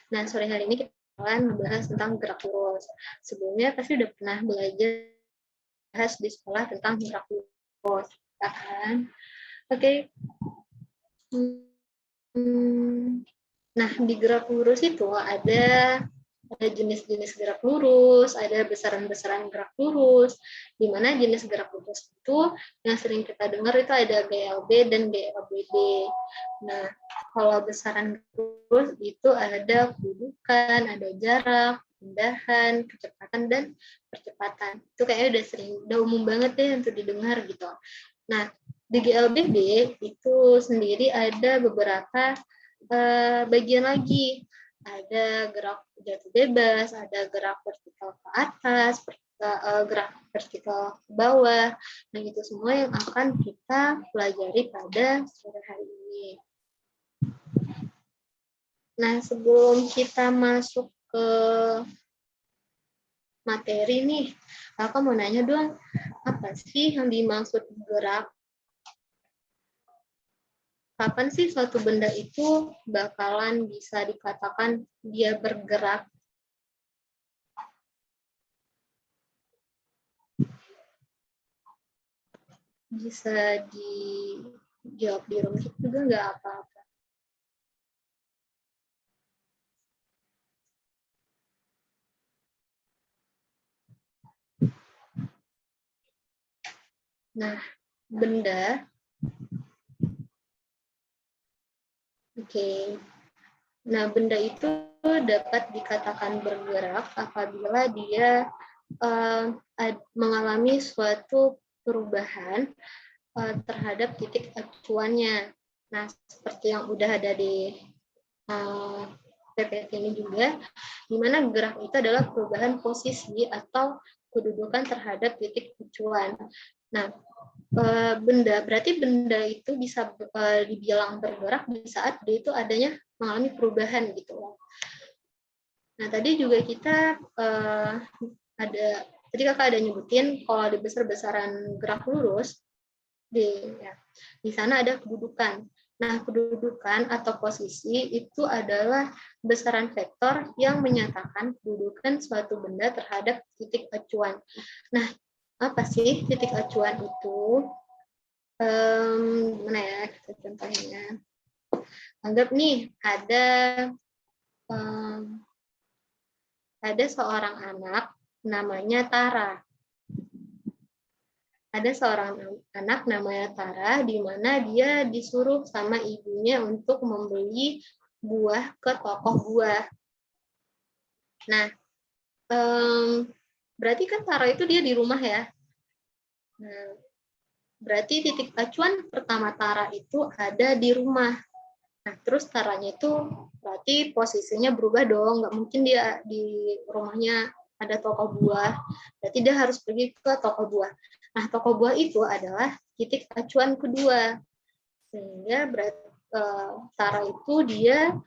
Nah, sore hari ini kita akan membahas tentang gerak lurus. Sebelumnya pasti udah pernah belajar bahas di sekolah tentang gerak lurus, kan? Oke. Nah, di gerak lurus itu ada jenis-jenis gerak lurus, ada besaran-besaran gerak lurus, di mana jenis gerak lurus itu yang sering kita dengar itu ada GLB dan GLBD. Nah, kalau besaran lurus itu ada kedudukan, ada jarak, pindahan, kecepatan, dan percepatan. Itu kayaknya udah umum banget deh untuk didengar gitu. Nah, di GLBD itu sendiri ada beberapa bagian lagi. Ada gerak jatuh bebas, ada gerak vertikal ke atas, gerak vertikal ke bawah. Nah, itu semua yang akan kita pelajari pada sore hari ini. Nah, sebelum kita masuk ke materi nih, aku mau nanya dong, apa sih yang dimaksud gerak? Kapan sih suatu benda itu bakalan bisa dikatakan dia bergerak? Bisa dijawab di room chat juga nggak apa-apa. Nah, benda, oke. Nah, benda itu dapat dikatakan bergerak apabila dia mengalami suatu perubahan terhadap titik acuannya. Nah, seperti yang udah ada di PPT ini juga, di mana gerak itu adalah perubahan posisi atau kedudukan terhadap titik acuan. Nah, berarti benda itu bisa dibilang bergerak di saat dia itu adanya mengalami perubahan gitu. Nah, tadi juga kita tadi kakak ada nyebutin kalau di besar-besaran gerak lurus di sana ada kedudukan. Nah, kedudukan atau posisi itu adalah besaran vektor yang menyatakan kedudukan suatu benda terhadap titik acuan. Nah, apa sih titik acuan itu? Mana ya kita contohnya? Anggap nih ada seorang anak namanya Tara. Ada seorang anak namanya Tara, di mana dia disuruh sama ibunya untuk membeli buah ke toko buah. Nah, berarti kan Tara itu dia di rumah ya. Nah, berarti titik acuan pertama Tara itu ada di rumah. Nah, terus Taranya itu berarti posisinya berubah dong. Nggak mungkin dia di rumahnya ada toko buah. Berarti dia harus pergi ke toko buah. Nah, toko buah itu adalah titik acuan kedua. Sehingga berarti Tara itu dia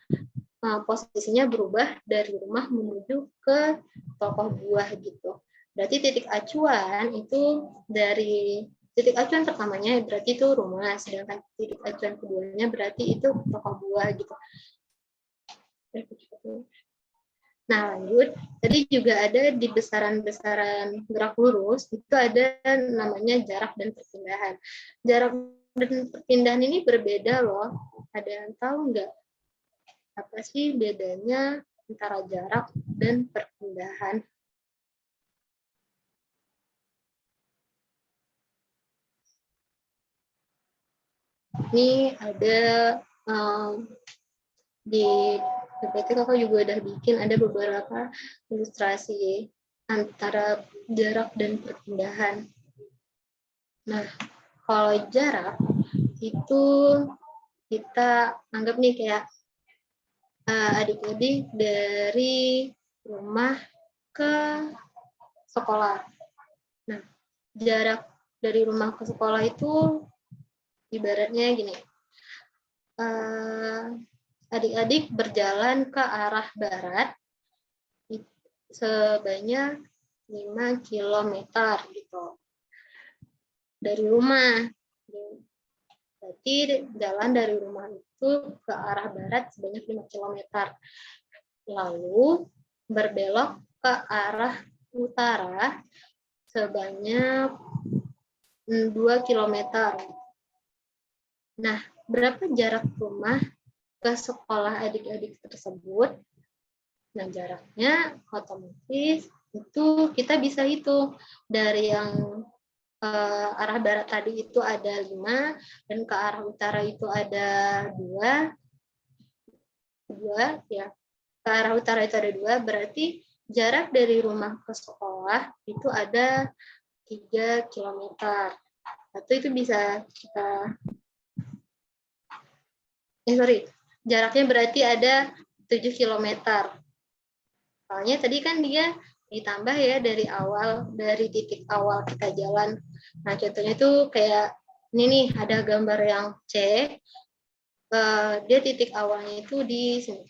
posisinya berubah dari rumah menuju ke toko buah gitu. Berarti titik acuan itu dari titik acuan pertamanya berarti itu rumah, sedangkan titik acuan keduanya berarti itu toko buah gitu. Nah, lanjut. Tadi juga ada di besaran-besaran gerak lurus, itu ada namanya jarak dan perpindahan. Jarak dan perpindahan ini berbeda loh. Ada yang tahu nggak? Apa sih bedanya antara jarak dan perpindahan? Ini ada di PPT kakak juga udah bikin ada beberapa ilustrasi antara jarak dan perpindahan. Nah, kalau jarak itu kita anggap nih kayak adik-adik dari rumah ke sekolah. Nah, jarak dari rumah ke sekolah itu ibaratnya gini, adik-adik berjalan ke arah barat sebanyak 5 km gitu dari rumah. Berarti jalan dari rumah itu ke arah barat sebanyak 5 km. lalu berbelok ke arah utara sebanyak 2 kilometer. Nah, berapa jarak rumah ke sekolah adik-adik tersebut? Nah, jaraknya otomatis itu kita bisa hitung dari yang arah barat tadi itu ada 5 dan ke arah utara itu ada 2 ya. Ke arah utara itu ada 2, berarti jarak dari rumah ke sekolah itu ada 3 kilometer. Atau itu bisa kita jaraknya berarti ada 7 kilometer. Soalnya tadi kan dia ditambah ya dari titik awal kita jalan. Nah, contohnya itu kayak ini nih, ada gambar yang C, dia titik awalnya itu di sini.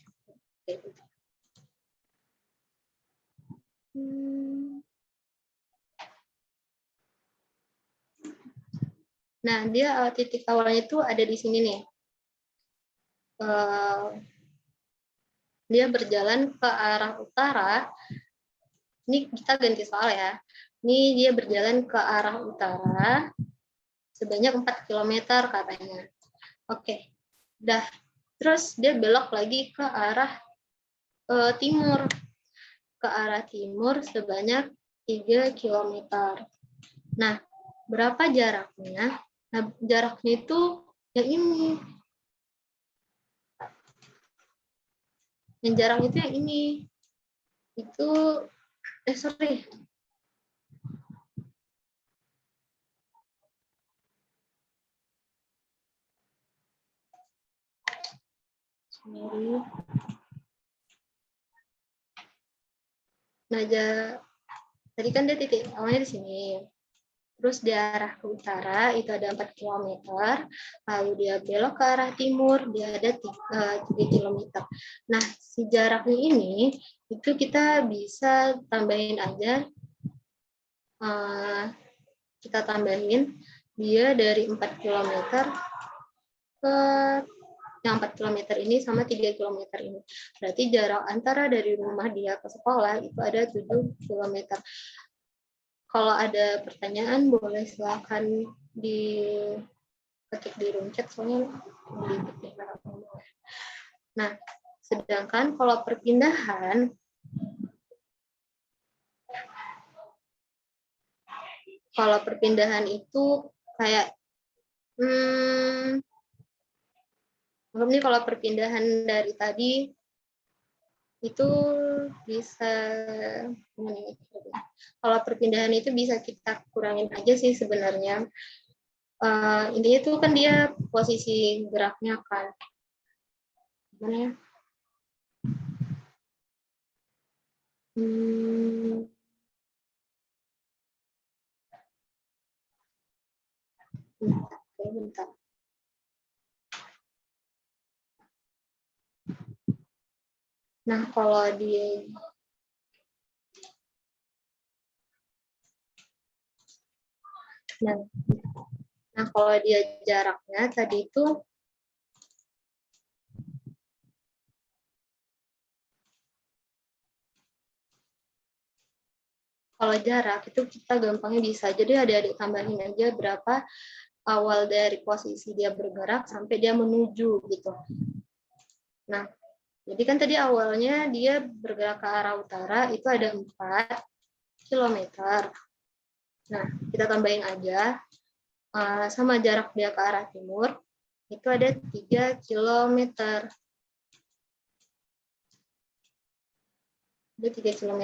Nah, dia titik awalnya itu ada di sini nih. Dia berjalan ke arah utara. Ini kita ganti soal ya. Ini dia berjalan ke arah utara sebanyak 4 km katanya. Oke. Dah. Terus dia belok lagi ke arah timur. Ke arah timur sebanyak 3 km. Nah, berapa jaraknya? Nah, jaraknya itu yang ini. Yang jarak itu yang ini. Itu sorry. Nah, tadi kan dia titik awalnya di sini. Terus di arah ke utara itu ada 4 km, lalu dia belok ke arah timur, dia ada 3 km. Nah, si jaraknya ini, itu kita bisa tambahin aja, kita tambahin, dia dari 4 km ke yang 4 km ini sama 3 km ini. Berarti jarak antara dari rumah dia ke sekolah itu ada 7 km. Kalau ada pertanyaan boleh silakan diketik di room chat, soalnya Nah, sedangkan kalau perpindahan itu kayak ini kalau perpindahan dari tadi itu bisa, kalau perpindahan itu bisa kita kurangin aja sih sebenarnya. Intinya itu kan dia posisi geraknya kan. Gimana ya? Bentar. Nah, kalau dia Nah, kalau dia jaraknya tadi itu kalau jarak itu kita gampangnya bisa. Jadi adik-adik tambahin aja berapa awal dari posisi dia bergerak sampai dia menuju gitu. Nah, jadi kan tadi awalnya dia bergerak ke arah utara itu ada 4 km. Nah, kita tambahin aja sama jarak dia ke arah timur itu ada 3 km. Ada 3 km.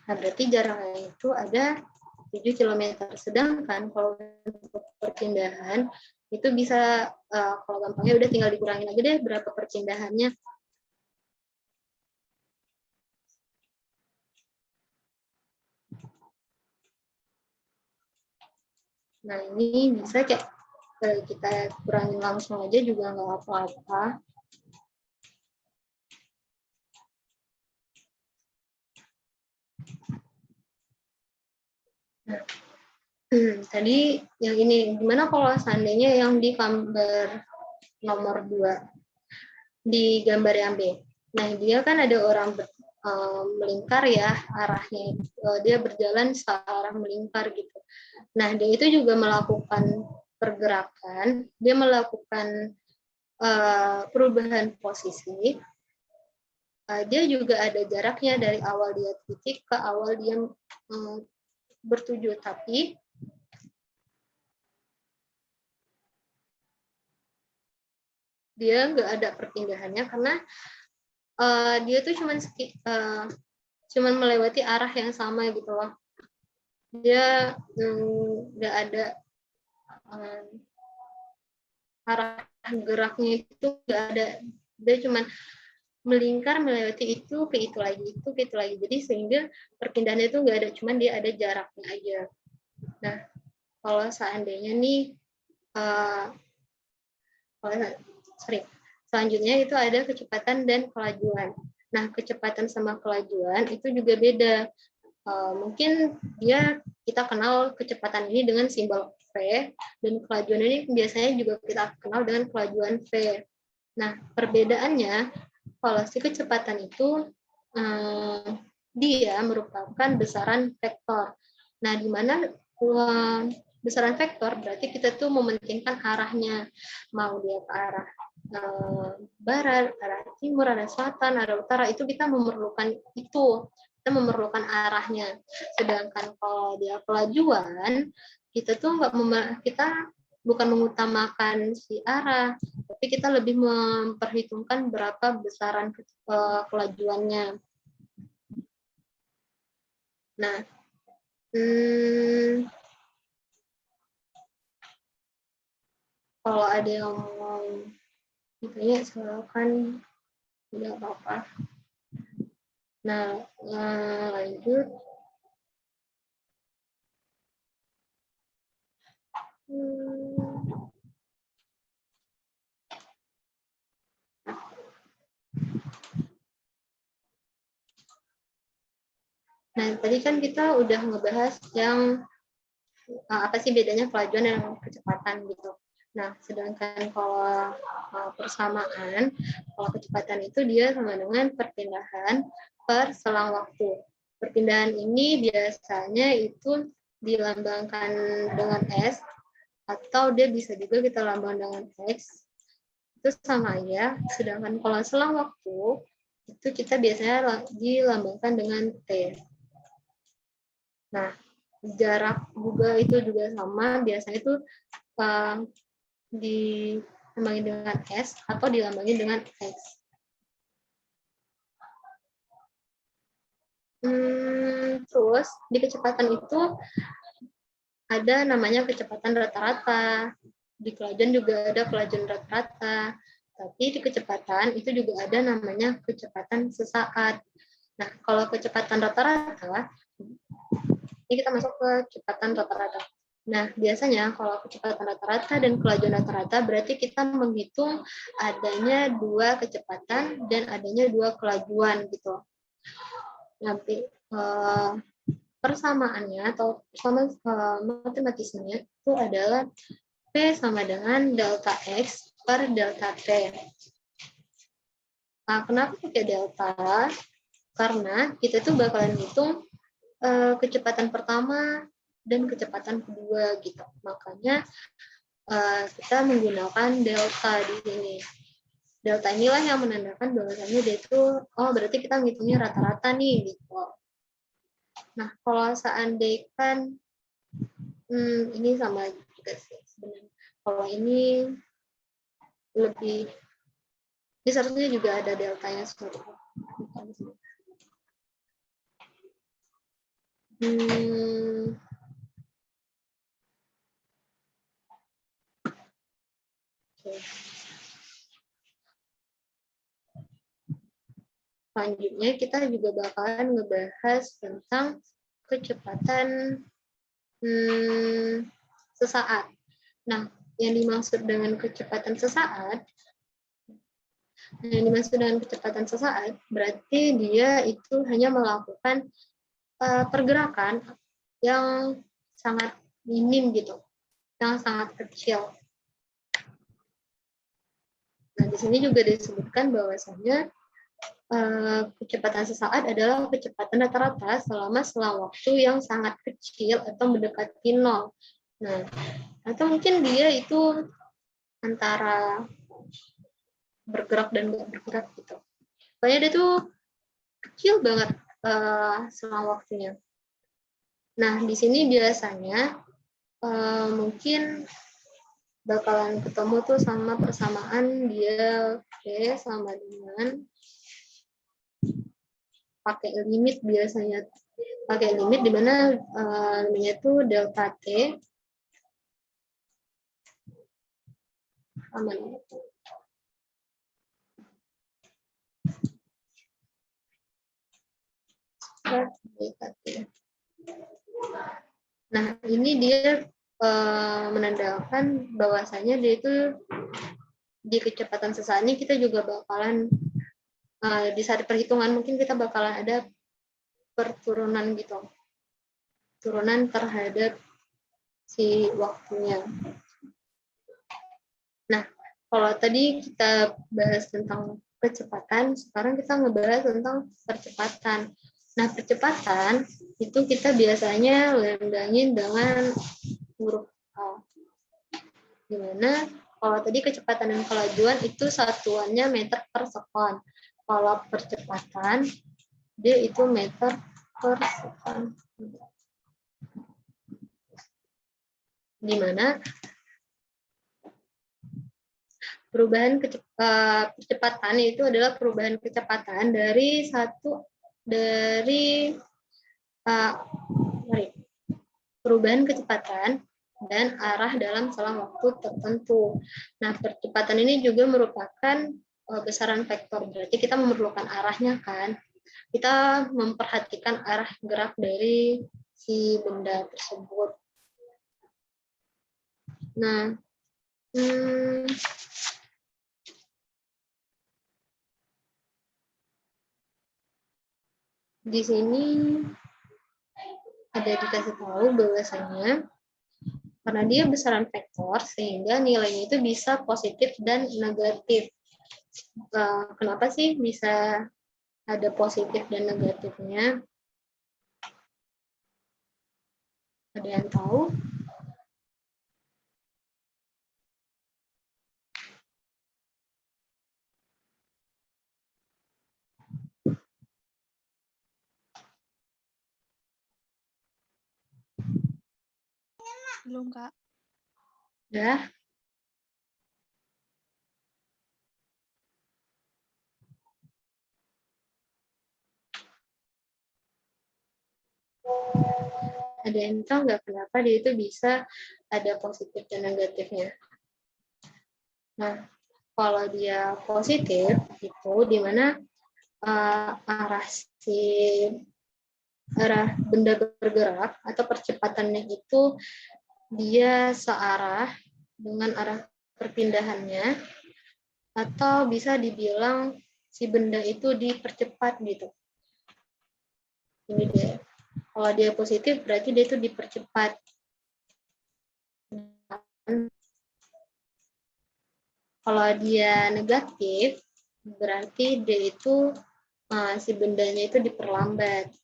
Nah, berarti jaraknya itu ada 7 km. Sedangkan kalau untuk perpindahan itu bisa kalau gampangnya udah tinggal dikurangin aja deh berapa perpindahannya. Nah, ini bisa kayak kita kurangin langsung aja juga nggak apa-apa. Nah, tadi yang ini, gimana kalau seandainya yang di gambar nomor 2, di gambar yang B. Nah, dia kan ada orang melingkar ya arahnya, dia berjalan searah melingkar gitu. Nah, dia itu juga melakukan pergerakan, dia melakukan perubahan posisi, dia juga ada jaraknya dari awal dia titik ke awal dia bertuju, tapi dia nggak ada perpindahannya karena dia tuh cuman melewati arah yang sama gitu loh. Dia nggak ada arah geraknya itu nggak ada. Dia cuman melingkar melewati itu ke itu lagi, itu ke itu lagi. Jadi sehingga perpindahannya itu nggak ada, cuman dia ada jaraknya aja. Nah, kalau seandainya nih selanjutnya itu ada kecepatan dan kelajuan. Nah, kecepatan sama kelajuan itu juga beda. Mungkin kita kenal kecepatan ini dengan simbol V, dan kelajuan ini biasanya juga kita kenal dengan kelajuan V. Nah, perbedaannya, kalau si kecepatan itu dia merupakan besaran vektor. Nah, di mana besaran vektor berarti kita tuh mementingkan arahnya, mau dia ke arah barat, arah timur, arah selatan, arah utara, itu kita memerlukan itu, kita memerlukan arahnya. Sedangkan kalau dia kelajuan, kita tuh kita bukan mengutamakan si arah, tapi kita lebih memperhitungkan berapa besaran kelajuannya. Nah, kalau ada yang mau ditanya, silakan, tidak apa-apa. Nah, lanjut. Nah, tadi kan kita udah ngebahas yang apa sih bedanya kelajuan dan kecepatan gitu. Nah, sedangkan kalau persamaan, kalau kecepatan itu dia sama dengan perpindahan per selang waktu. Perpindahan ini biasanya itu dilambangkan dengan S, atau dia bisa juga kita lambang dengan X. Itu sama ya. Sedangkan kalau selang waktu, itu kita biasanya dilambangkan dengan T. Nah, jarak juga itu juga sama, biasanya itu dilambangin dengan S atau dilambangin dengan X. Terus di kecepatan itu ada namanya kecepatan rata-rata, di kelajuan juga ada kelajuan rata-rata, tapi di kecepatan itu juga ada namanya kecepatan sesaat. Nah, kalau kecepatan rata-rata, ini kita masuk ke kecepatan rata-rata. Nah, biasanya kalau kecepatan rata-rata dan kelajuan rata-rata berarti kita menghitung adanya dua kecepatan dan adanya dua kelajuan gitu. Nanti persamaannya atau matematisnya itu adalah P sama dengan delta X per delta T. Nah, kenapa pakai delta? Karena kita itu bakalan hitung kecepatan pertama dan kecepatan kedua gitu. Makanya kita menggunakan delta di sini. Delta inilah yang menandakan bahwasanya dia itu, oh berarti kita ngitungnya rata-rata nih gitu. Nah, kalau seandainya ini sama juga sih sebenarnya. Kalau ini lebih, ini seharusnya juga ada deltanya seperti itu. Selanjutnya kita juga bakalan ngebahas tentang kecepatan sesaat. Nah, yang dimaksud dengan kecepatan sesaat, berarti dia itu hanya melakukan pergerakan yang sangat minim gitu, yang sangat kecil. Nah, di sini juga disebutkan bahwasanya kecepatan sesaat adalah kecepatan rata-rata selama selang waktu yang sangat kecil atau mendekati nol. Nah, atau mungkin dia itu antara bergerak dan nggak bergerak gitu. Pokoknya dia tuh kecil banget selang waktunya. Nah, di sini biasanya mungkin bakalan ketemu tuh sama persamaan dia sama dengan pakai limit biasanya. Pakai limit di mana limitnya itu delta T sama delta T. Nah, ini dia menandakan bahwasanya dia itu di kecepatan sesaat ini kita juga bakalan di saat perhitungan mungkin kita bakalan ada perturunan gitu, turunan terhadap si waktunya. Nah, kalau tadi kita bahas tentang kecepatan, sekarang kita ngebahas tentang percepatan. Nah, percepatan itu kita biasanya lambangin dengan huruf A. Dimana kalau tadi kecepatan dan kelajuan itu satuannya meter per sekon. Kalau percepatan, dia itu meter per sekon. Dimana perubahan kecepatan itu adalah perubahan kecepatan dari perubahan kecepatan dan arah dalam selang waktu tertentu. Nah, percepatan ini juga merupakan besaran vektor. Berarti kita memerlukan arahnya kan. Kita memperhatikan arah gerak dari si benda tersebut. Nah, di sini ada dikasih tahu bahwasanya karena dia besaran vektor sehingga nilainya itu bisa positif dan negatif. Kenapa sih bisa ada positif dan negatifnya? Ada yang tahu? Belum, Kak. Ya. Ada yang tahu nggak kenapa dia itu bisa ada positif dan negatifnya? Nah, kalau dia positif itu di mana arah benda bergerak atau percepatannya itu dia searah dengan arah perpindahannya, atau bisa dibilang si benda itu dipercepat gitu. Ini dia. Kalau dia positif berarti dia itu dipercepat. Kalau dia negatif berarti dia itu si bendanya itu diperlambat.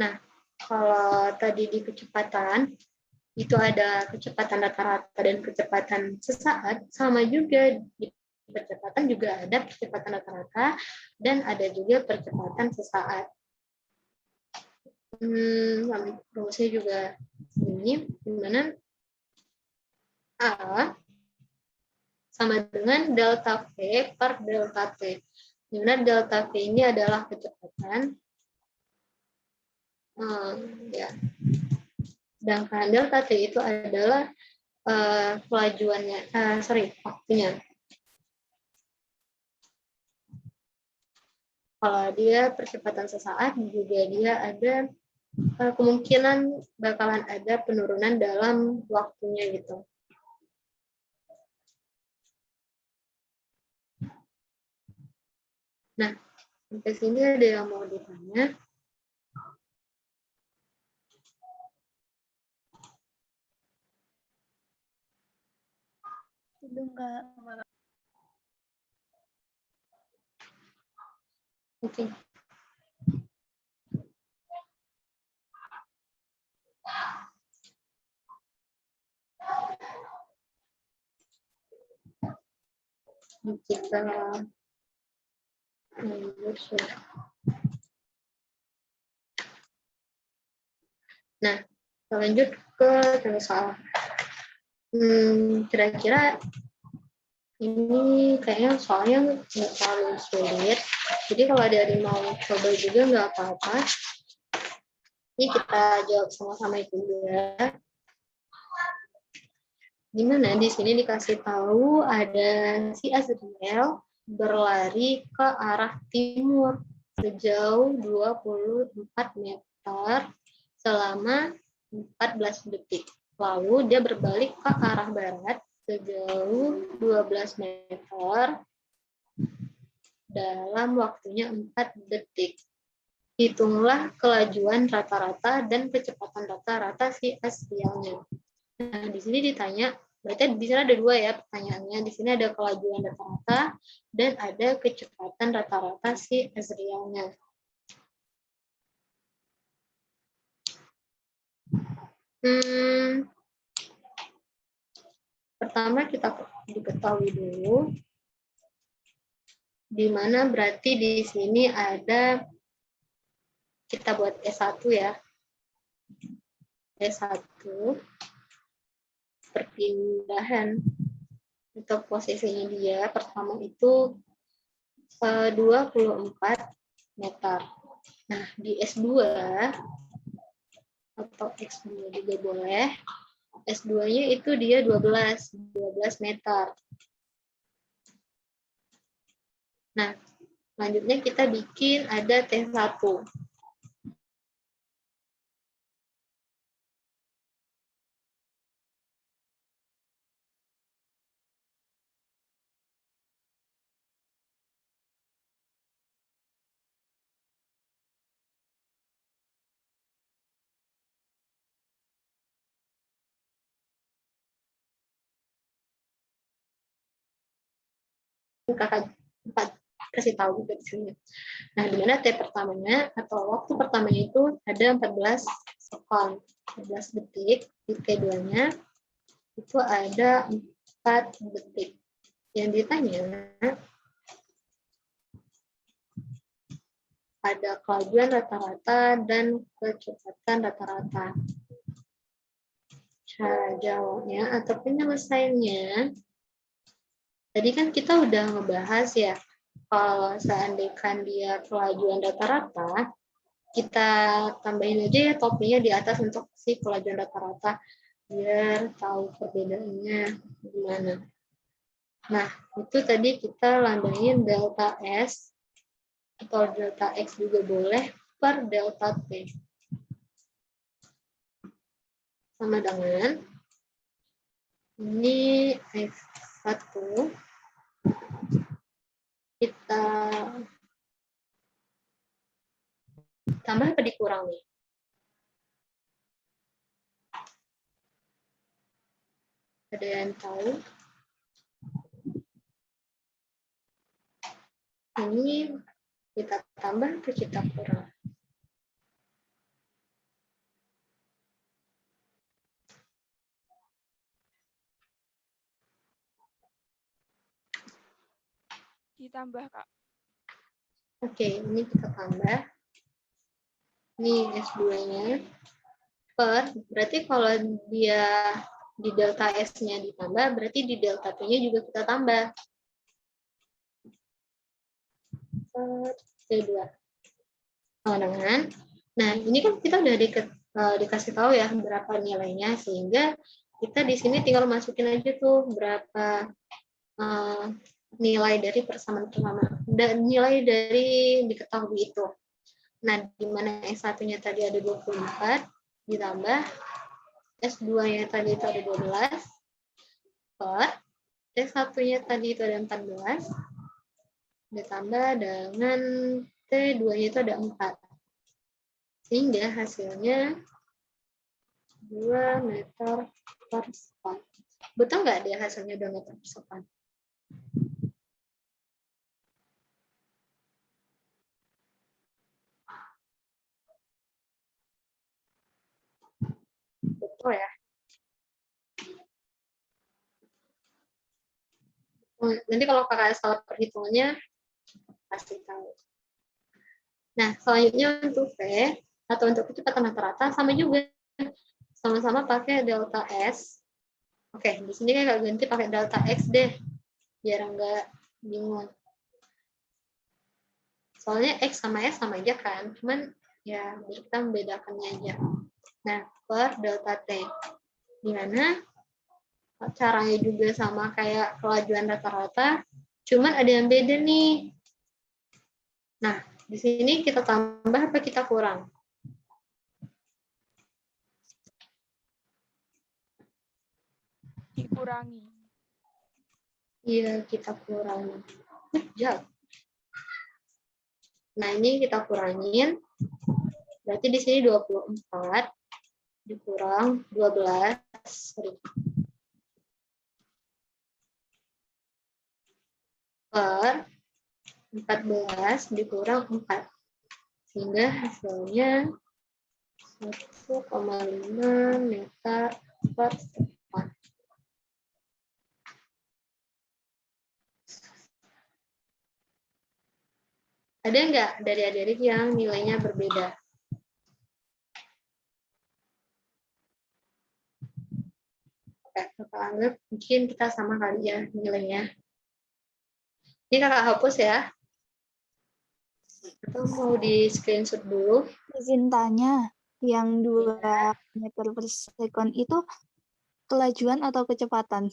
Nah, kalau tadi di kecepatan itu ada kecepatan rata-rata dan kecepatan sesaat, sama juga di percepatan juga ada percepatan rata-rata dan ada juga percepatan sesaat. Rumusnya juga ini, dimana A sama dengan delta V per delta T. Dimana delta V ini adalah kecepatan, ya. Sedangkan delta T itu adalah kelajuannya, waktunya. Kalau dia percepatan sesaat juga dia ada kemungkinan bakalan ada penurunan dalam waktunya gitu. Nah, sampai sini ada yang mau ditanya? Belum, Kak. Oke. Kita nah, lanjut ke soal. Kira-kira ini kayaknya soalnya nggak terlalu sulit. Jadi kalau ada yang mau coba juga nggak apa-apa. Ini kita jawab sama-sama juga. Dimana di sini dikasih tahu ada si Azriel berlari ke arah timur sejauh 24 meter selama 14 detik. Lalu dia berbalik ke arah barat sejauh 12 meter dalam waktunya 4 detik. Hitunglah kelajuan rata-rata dan kecepatan rata-rata si Azrielnya. Nah, di sini ditanya, berarti di sini ada dua ya pertanyaannya. Di sini ada kelajuan rata-rata dan ada kecepatan rata-rata si Azrielnya. Pertama kita diketahui dulu, di mana berarti di sini ada, kita buat S1 ya. S1 perpindahan untuk posisinya dia pertama itu 24 meter. Nah, di S2 atau X2 juga boleh. S2-nya itu dia 12 meter. Nah, selanjutnya kita bikin ada T1. Kakak kasih tahu juga di sini. Nah, di mana T pertamanya atau waktu pertamanya itu ada 14 sekon, 14 detik. Di T2-nya itu ada 4 detik. Yang ditanya ada kelajuan rata-rata dan kecepatan rata-rata. Cara jawabnya atau penyelesaiannya, tadi kan kita udah ngebahas ya, kalau seandainya dia kelajuan rata-rata, kita tambahin aja ya topinya di atas untuk si kelajuan rata-rata, biar tahu perbedaannya gimana. Nah, itu tadi kita landain delta S, atau delta X juga boleh, per delta T. Sama dengan, ini X1, kita tambah apa dikurangi? Ada yang tahu? Ini kita tambah atau kita kurang? Ditambah, Kak. Oke, ini kita tambah. Ini S2-nya per, berarti kalau dia di delta S-nya ditambah, berarti di delta T-nya juga kita tambah. Per T2. Nah, ini kan kita udah dikasih tahu ya berapa nilainya, sehingga kita di sini tinggal masukin aja tuh berapa nilai dari persamaan dan nilai dari diketahui itu. Nah, di mana S1-nya tadi ada 24 ditambah S2-nya tadi itu ada 12 per T1-nya tadi itu ada 14 ditambah dengan T2-nya itu ada 4. Sehingga hasilnya 2 meter per sekon. Betul nggak dia hasilnya 2 meter persekuan? Betul ya. Nanti kalau kakak salah perhitungannya pasti tahu. Nah, selanjutnya untuk V atau untuk kecepatan rata-rata sama juga. Sama-sama pakai delta S. Oke, di sini kakak ganti pakai delta X deh, biar nggak bingung. Soalnya X sama S sama aja kan, cuman ya biar kita membedakannya aja. Nah, per delta T. Dimana caranya juga sama kayak kelajuan rata-rata, cuman ada yang beda nih. Nah, di sini kita tambah apa kita kurang? Dikurangi. Iya, kita kurangi. Jauh. Nah, ini kita kurangin. Berarti di sini 24 dikurang 12. Per 14 dikurang 4. Sehingga hasilnya 1,5 meter per sekon. Ada nggak dari adik-adik yang nilainya berbeda? Oke, kakak anggap mungkin kita sama kali ya nilainya. Ini kakak hapus ya. Atau mau di screenshot dulu? Izin tanya, yang 2 meter per sekon itu kelajuan atau kecepatan?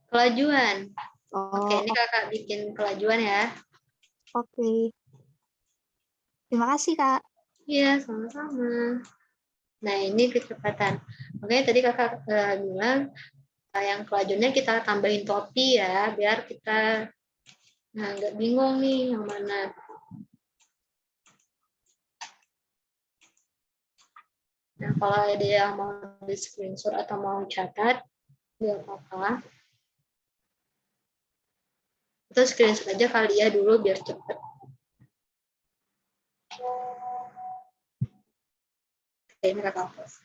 Kelajuan. Oke, Oh, ini kakak bikin kelajuan ya. oke. Terima kasih, Kak. Iya, sama-sama. Nah, ini kecepatan. Oke, tadi kakak bilang yang kelajuannya kita tambahin topi ya, biar kita nggak bingung nih yang mana. Nah, kalau ada yang mau di screenshot atau mau catat, nggak apa-apa. Itu screenshot aja kali ya dulu biar cepet. Oke, ini kakak hapus.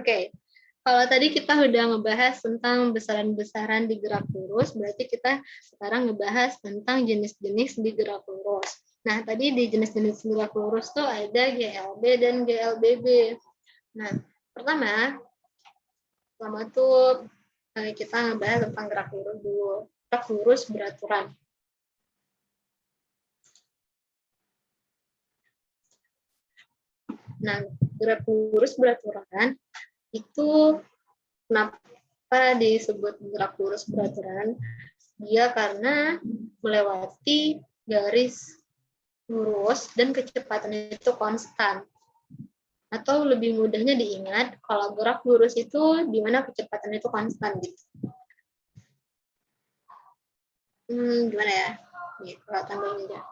Oke, kalau tadi kita udah ngebahas tentang besaran-besaran di gerak lurus, berarti kita sekarang ngebahas tentang jenis-jenis di gerak lurus. Nah, tadi di jenis-jenis gerak lurus tuh ada GLB dan GLBB. Nah, pertama tuh kita ngebahas tentang gerak lurus dulu. Gerak lurus beraturan. Nah, gerak lurus beraturan itu kenapa disebut gerak lurus beraturan? Dia karena melewati garis lurus dan kecepatan itu konstan. Atau lebih mudahnya diingat, kalau gerak lurus itu di mana kecepatan itu konstan gitu. Gimana ya? Nih, kalau tambahin aja.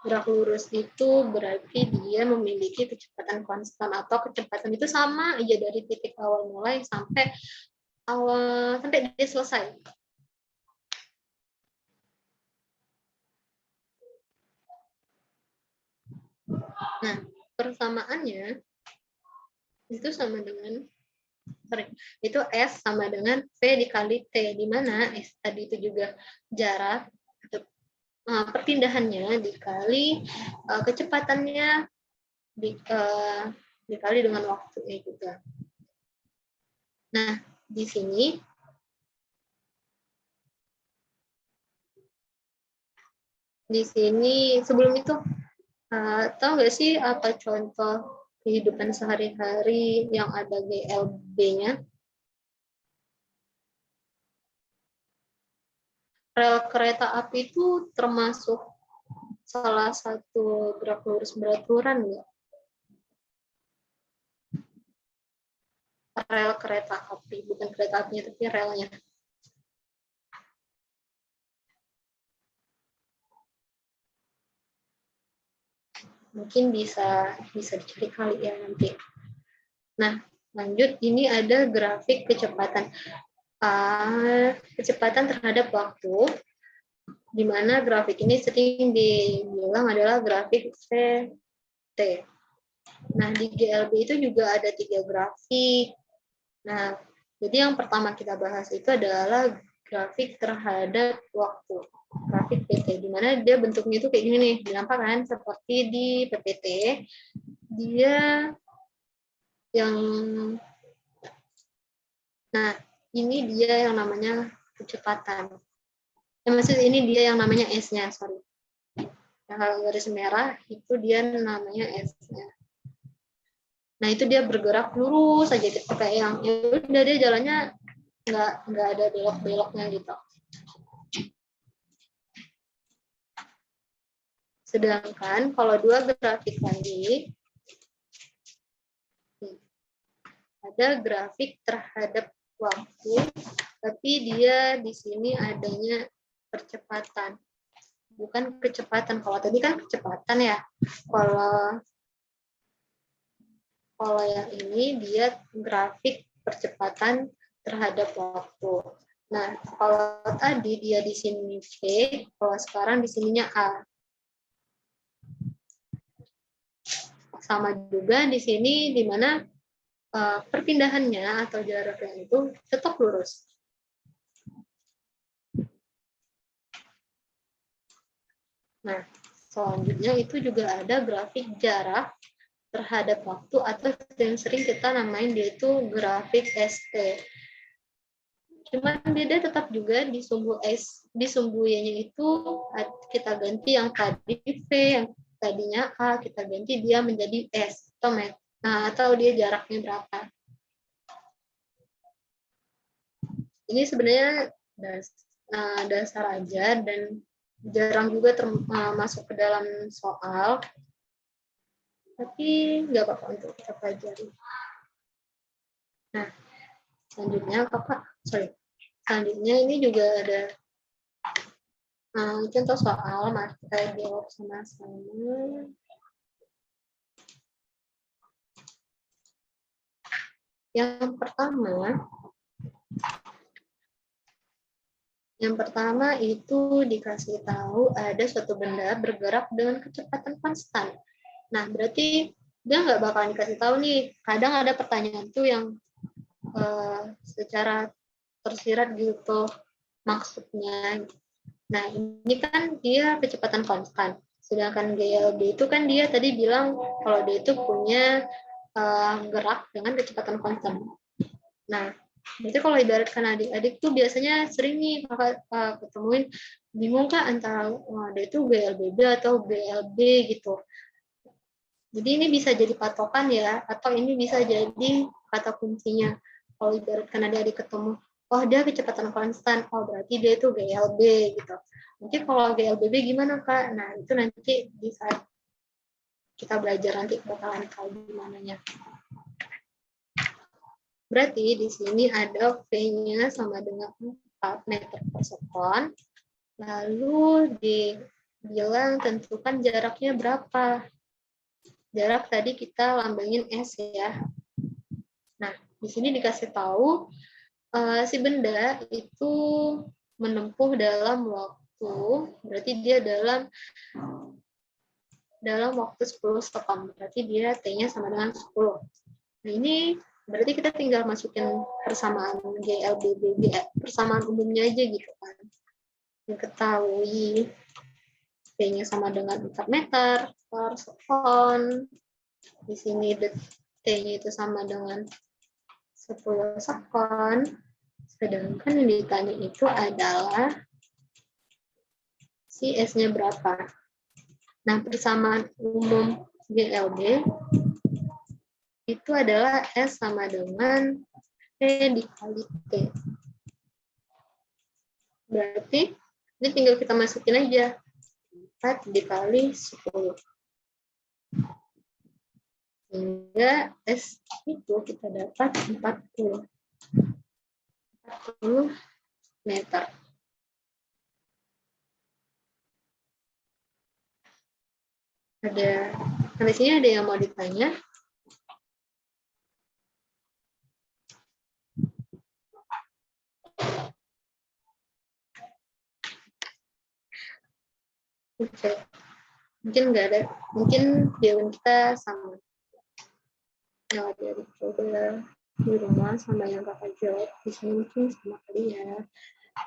Gerak lurus itu berarti dia memiliki kecepatan konstan atau kecepatan itu sama aja dari titik awal mulai sampai dia selesai. Nah, persamaannya itu sama dengan itu S sama dengan V dikali T, di mana S tadi itu juga jarak perpindahannya dikali kecepatannya dikali dengan waktunya juga. Nah, di sini sebelum itu tahu nggak sih apa contoh kehidupan sehari-hari yang ada GLB-nya? Rel kereta api itu termasuk salah satu gerak lurus beraturan nggak? Rel kereta api, bukan kereta apinya tapi relnya. Mungkin bisa dicari kali ya nanti. Nah, lanjut, ini ada grafik kecepatan. Kecepatan terhadap waktu, di mana grafik ini sering dibilang adalah grafik VT. Nah, di GLB itu juga ada 3 grafik. Nah, jadi yang pertama kita bahas itu adalah grafik terhadap waktu, grafik PT, di mana dia bentuknya itu kayak gini nih, nampak kan, seperti di PPT, dia yang, nah ini dia yang namanya kecepatan. Maksud ini dia yang namanya S-nya, sorry. Yang garis merah itu dia namanya S-nya. Nah itu dia bergerak lurus aja gitu, kayak yang ya udah dia jalannya nggak ada belok-beloknya gitu. Sedangkan kalau 2 grafik lagi, ada grafik terhadap waktu, tapi dia di sini adanya percepatan, bukan kecepatan. Kalau tadi kan kecepatan ya. Kalau yang ini dia grafik percepatan terhadap waktu. Nah, kalau tadi dia di sini V, kalau sekarang di sininya A. Sama juga di sini di mana perpindahannya atau jaraknya itu tetap lurus. Nah, selanjutnya itu juga ada grafik jarak terhadap waktu atau yang sering kita namain dia itu grafik ST. Cuman beda tetap juga di sumbu S, di sumbu Y-nya itu kita ganti yang tadi V, yang tadinya A, kita ganti dia menjadi S atau dia jaraknya berapa. Ini sebenarnya dasar aja dan jarang juga masuk ke dalam soal, tapi nggak apa-apa untuk kita pelajari. Nah, selanjutnya ini juga ada contoh soal, mari kita jawab sama-sama. Yang pertama itu dikasih tahu ada suatu benda bergerak dengan kecepatan konstan. Nah, berarti dia nggak bakalan dikasih tahu nih. Kadang ada pertanyaan tuh yang secara tersirat gitu maksudnya. Nah, ini kan dia kecepatan konstan. Sedangkan GLB itu kan dia tadi bilang kalau dia itu punya gerak dengan kecepatan konstan. Nah, berarti kalau ibaratkan adik-adik tuh biasanya sering nih kakak ketemuin bingung kak antara ada itu GLBB atau GLB gitu. Jadi ini bisa jadi patokan ya, atau ini bisa jadi kata kuncinya. Kalau ibaratkan adik-adik ketemu, oh dia kecepatan konstan, oh berarti dia itu GLB gitu. Nanti kalau GLBB gimana kak? Nah itu nanti bisa kita belajar nanti bakalan tahu gimana nya. Berarti di sini ada V-nya sama dengan 4 meter per sekon. Lalu dibilang tentukan jaraknya berapa. Jarak tadi kita lambangin S ya. Nah, di sini dikasih tahu si benda itu menempuh dalam waktu, berarti dia dalam waktu 10 sekon. Berarti dia T-nya sama dengan 10. Nah, ini berarti kita tinggal masukin persamaan GLBB, persamaan umumnya aja gitu kan. Diketahui T-nya sama dengan 4 meter per sekon. Di sini T-nya itu sama dengan 10 sekon. Sedangkan yang ditanya itu adalah si S-nya berapa. Nah, persamaan umum GLB itu adalah S sama dengan T dikali T. Berarti ini tinggal kita masukin aja 4 dikali 10. Sehingga S itu kita dapat 40 meter. Ada Nah, di sini ada yang mau ditanya? Oke. Mungkin nggak ada. Mungkin jawaban kita sama. Yang ada coba di rumah sama yang kakak jawab. Di sini mungkin sama kali ya.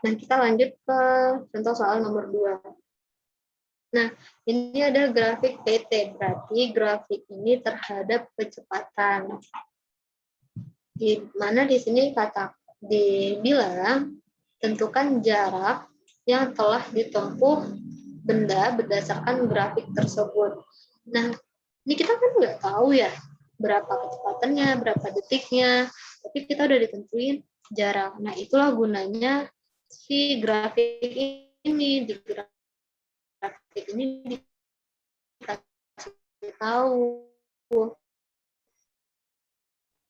Nah, kita lanjut ke contoh soal nomor 2. Nah, ini ada grafik PT, berarti grafik ini terhadap kecepatan. Di mana di sini dibilang tentukan jarak yang telah ditempuh benda berdasarkan grafik tersebut. Nah, ini kita kan nggak tahu ya berapa kecepatannya, berapa detiknya, tapi kita udah ditentuin jarak. Nah, itulah gunanya si grafik ini. Di grafik ini dikasih tahu.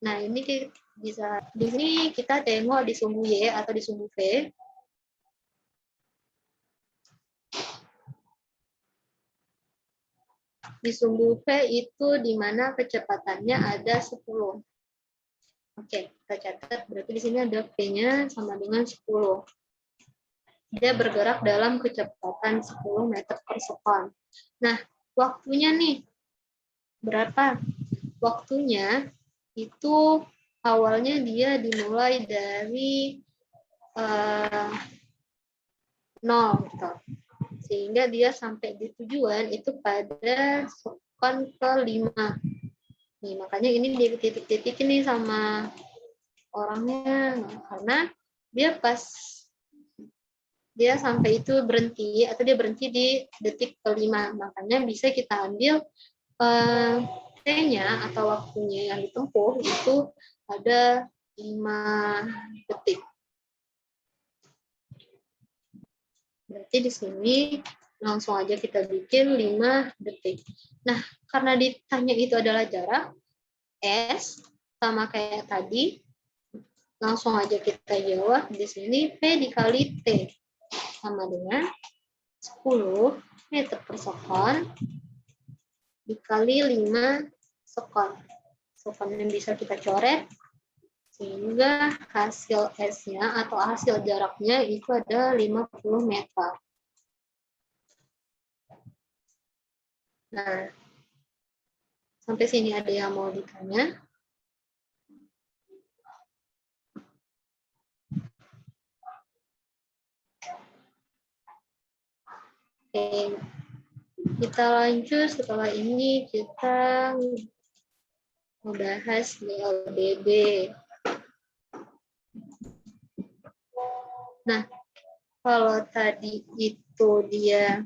Nah, ini bisa di sini kita tengok di sumbu Y atau di sumbu V. Di sumbu V itu di mana kecepatannya ada 10. Oke, kita catat. Berarti di sini ada V-nya sama dengan 10. Dia bergerak dalam kecepatan 10 meter per sekon. Nah, waktunya nih, berapa? Waktunya itu awalnya dia dimulai dari 0. Gitu. Sehingga dia sampai di tujuan itu pada sekon ke-5. Nih, makanya ini di titik-titik ini sama orangnya, karena dia pas dia sampai itu berhenti atau dia berhenti di detik ke-5, makanya bisa kita ambil T-nya atau waktunya yang ditempuh itu ada 5 detik. Berarti di sini langsung aja kita bikin 5 detik. Nah, karena ditanya itu adalah jarak, S sama kayak tadi, langsung aja kita jawab di sini P dikali T sama dengan 10 meter per sekon dikali 5 sekon. Sekon yang bisa kita coret sehingga hasil S-nya atau hasil jaraknya itu ada 50 meter. Nah, sampai sini ada yang mau ditanya? Oke, kita lanjut. Setelah ini kita membahas GLBB. Nah, kalau tadi itu dia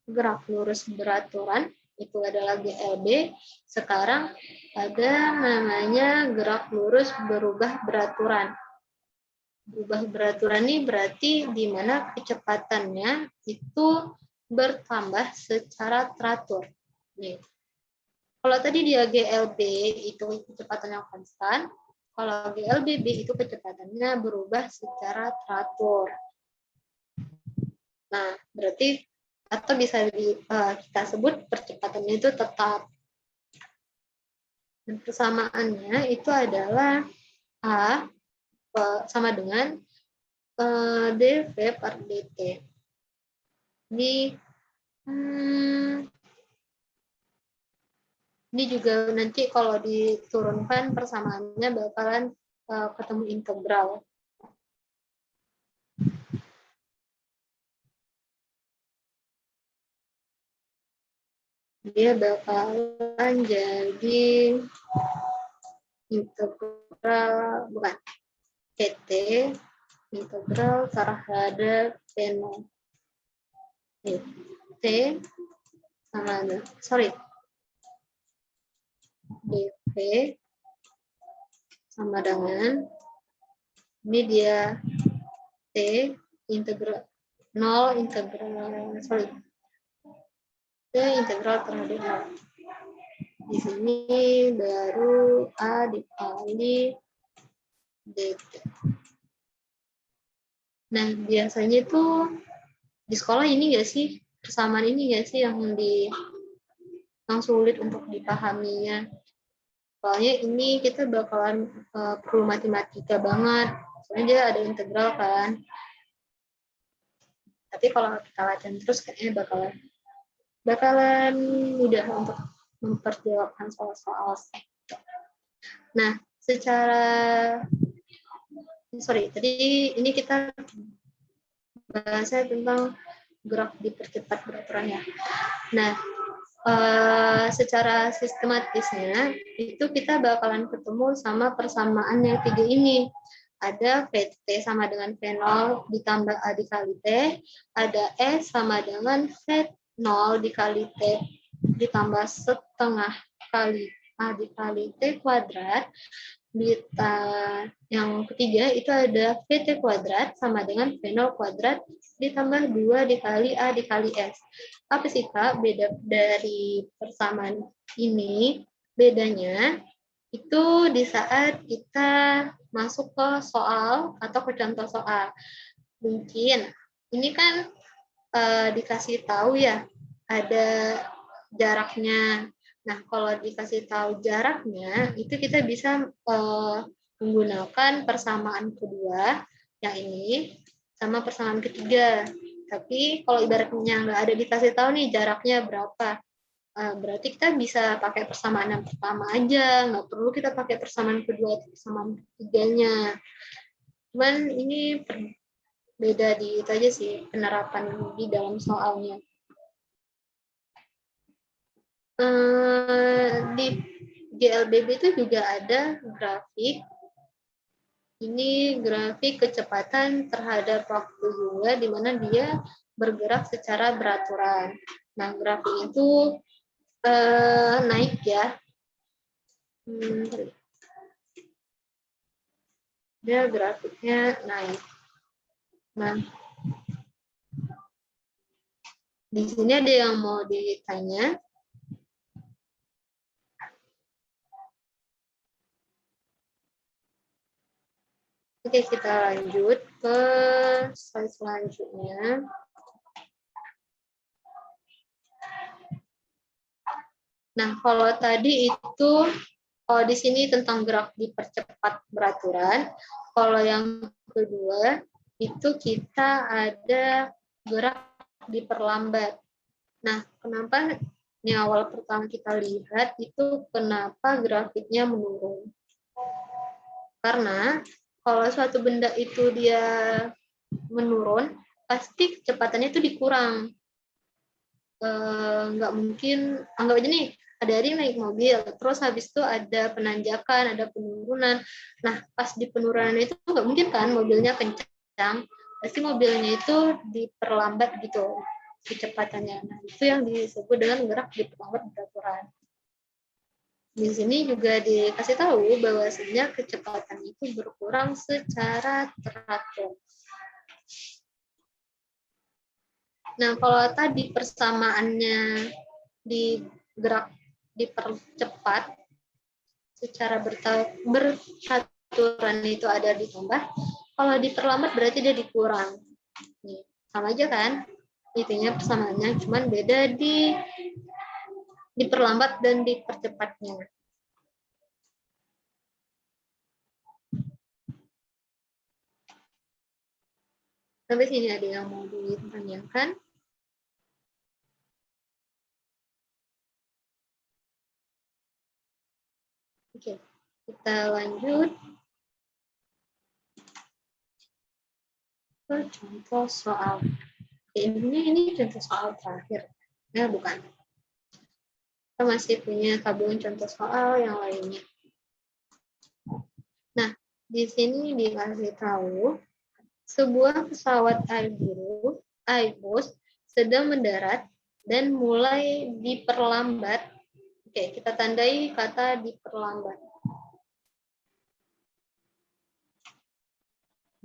gerak lurus beraturan, itu adalah GLB. Sekarang ada namanya gerak lurus berubah beraturan. Berubah beraturan ini berarti di mana kecepatannya itu bertambah secara teratur. Nih. Kalau tadi dia GLB itu kecepatan yang konstan, kalau GLBB itu kecepatannya berubah secara teratur. Nah, berarti atau bisa kita sebut percepatannya itu tetap. Dan persamaannya itu adalah A sama dengan dV per dt. Ini juga nanti kalau diturunkan persamaannya bakalan ketemu integral. Dia bakalan jadi integral, bukan, ct integral terhadap P0. T sama, dv sama dengan, ini dia T integral 0 integral, T integral terhadap 0. Di sini baru A dikali dt. Nah, biasanya tuh di sekolah ini nggak sih, persamaan ini nggak sih yang yang sulit untuk dipahaminya. Soalnya ini kita bakalan perlu matematika banget. Soalnya dia ada integral kan. Tapi kalau kita latihan terus kayaknya bakalan mudah untuk memperjawabkan soal-soal. Nah, tadi ini kita bahasnya tentang graf dipercepat beraturan ya. Nah, secara sistematisnya itu kita bakalan ketemu sama persamaan yang 3 ini. Ada VT sama dengan V0 ditambah A dikali T, ada S sama dengan V0 dikali T ditambah setengah kali A dikali T kuadrat. Yang ketiga itu ada VT kuadrat sama dengan V0 kuadrat ditambah 2 dikali A dikali S. Apa sih Kak beda dari persamaan ini? Bedanya itu di saat kita masuk ke soal atau ke contoh soal. Mungkin ini kan dikasih tahu ya ada jaraknya. Nah, kalau dikasih tahu jaraknya, itu kita bisa menggunakan persamaan kedua yang ini sama persamaan ketiga. Tapi kalau ibaratnya nggak ada dikasih tahu nih jaraknya berapa, berarti kita bisa pakai persamaan yang pertama aja, nggak perlu kita pakai persamaan kedua atau persamaan ketiganya. Cuman ini beda di itu aja sih, penerapan di dalam soalnya. Di GLBB itu juga ada grafik. Ini grafik kecepatan terhadap waktu juga, di mana dia bergerak secara beraturan. Nah, grafik itu naik ya. Dia grafiknya naik. Nah, di sini ada yang mau ditanya. Oke, kita lanjut ke slide selanjutnya. Nah, kalau tadi itu, kalau di sini tentang gerak dipercepat beraturan, kalau yang kedua itu kita ada gerak diperlambat. Nah, kenapa ini awal pertama kita lihat itu kenapa grafiknya menurun? Karena kalau suatu benda itu dia menurun, pasti kecepatannya itu dikurang. Nggak mungkin, anggap aja nih, ada yang naik mobil, terus habis itu ada penanjakan, ada penurunan. Nah, pas di penurunan itu nggak mungkin kan mobilnya kencang, pasti mobilnya itu diperlambat gitu kecepatannya. Nah, itu yang disebut dengan gerak diperlambat beraturan. Di sini juga dikasih tahu bahwasanya kecepatan itu berkurang secara teratur. Nah, kalau tadi persamaannya di gerak dipercepat secara beraturan itu ada ditambah, kalau diperlambat berarti dia dikurang. Nih, sama aja kan? Intinya persamaannya, cuman beda di diperlambat dan dipercepatnya. Sampai sini ada yang mau ditanyakan? Oke, kita lanjut ke contoh soal. Ini contoh soal terakhir. Ya, bukan. Kita masih punya tabungan contoh soal yang lainnya. Nah, di sini dikasih tahu sebuah pesawat Airbus sedang mendarat dan mulai diperlambat. Oke, kita tandai kata diperlambat.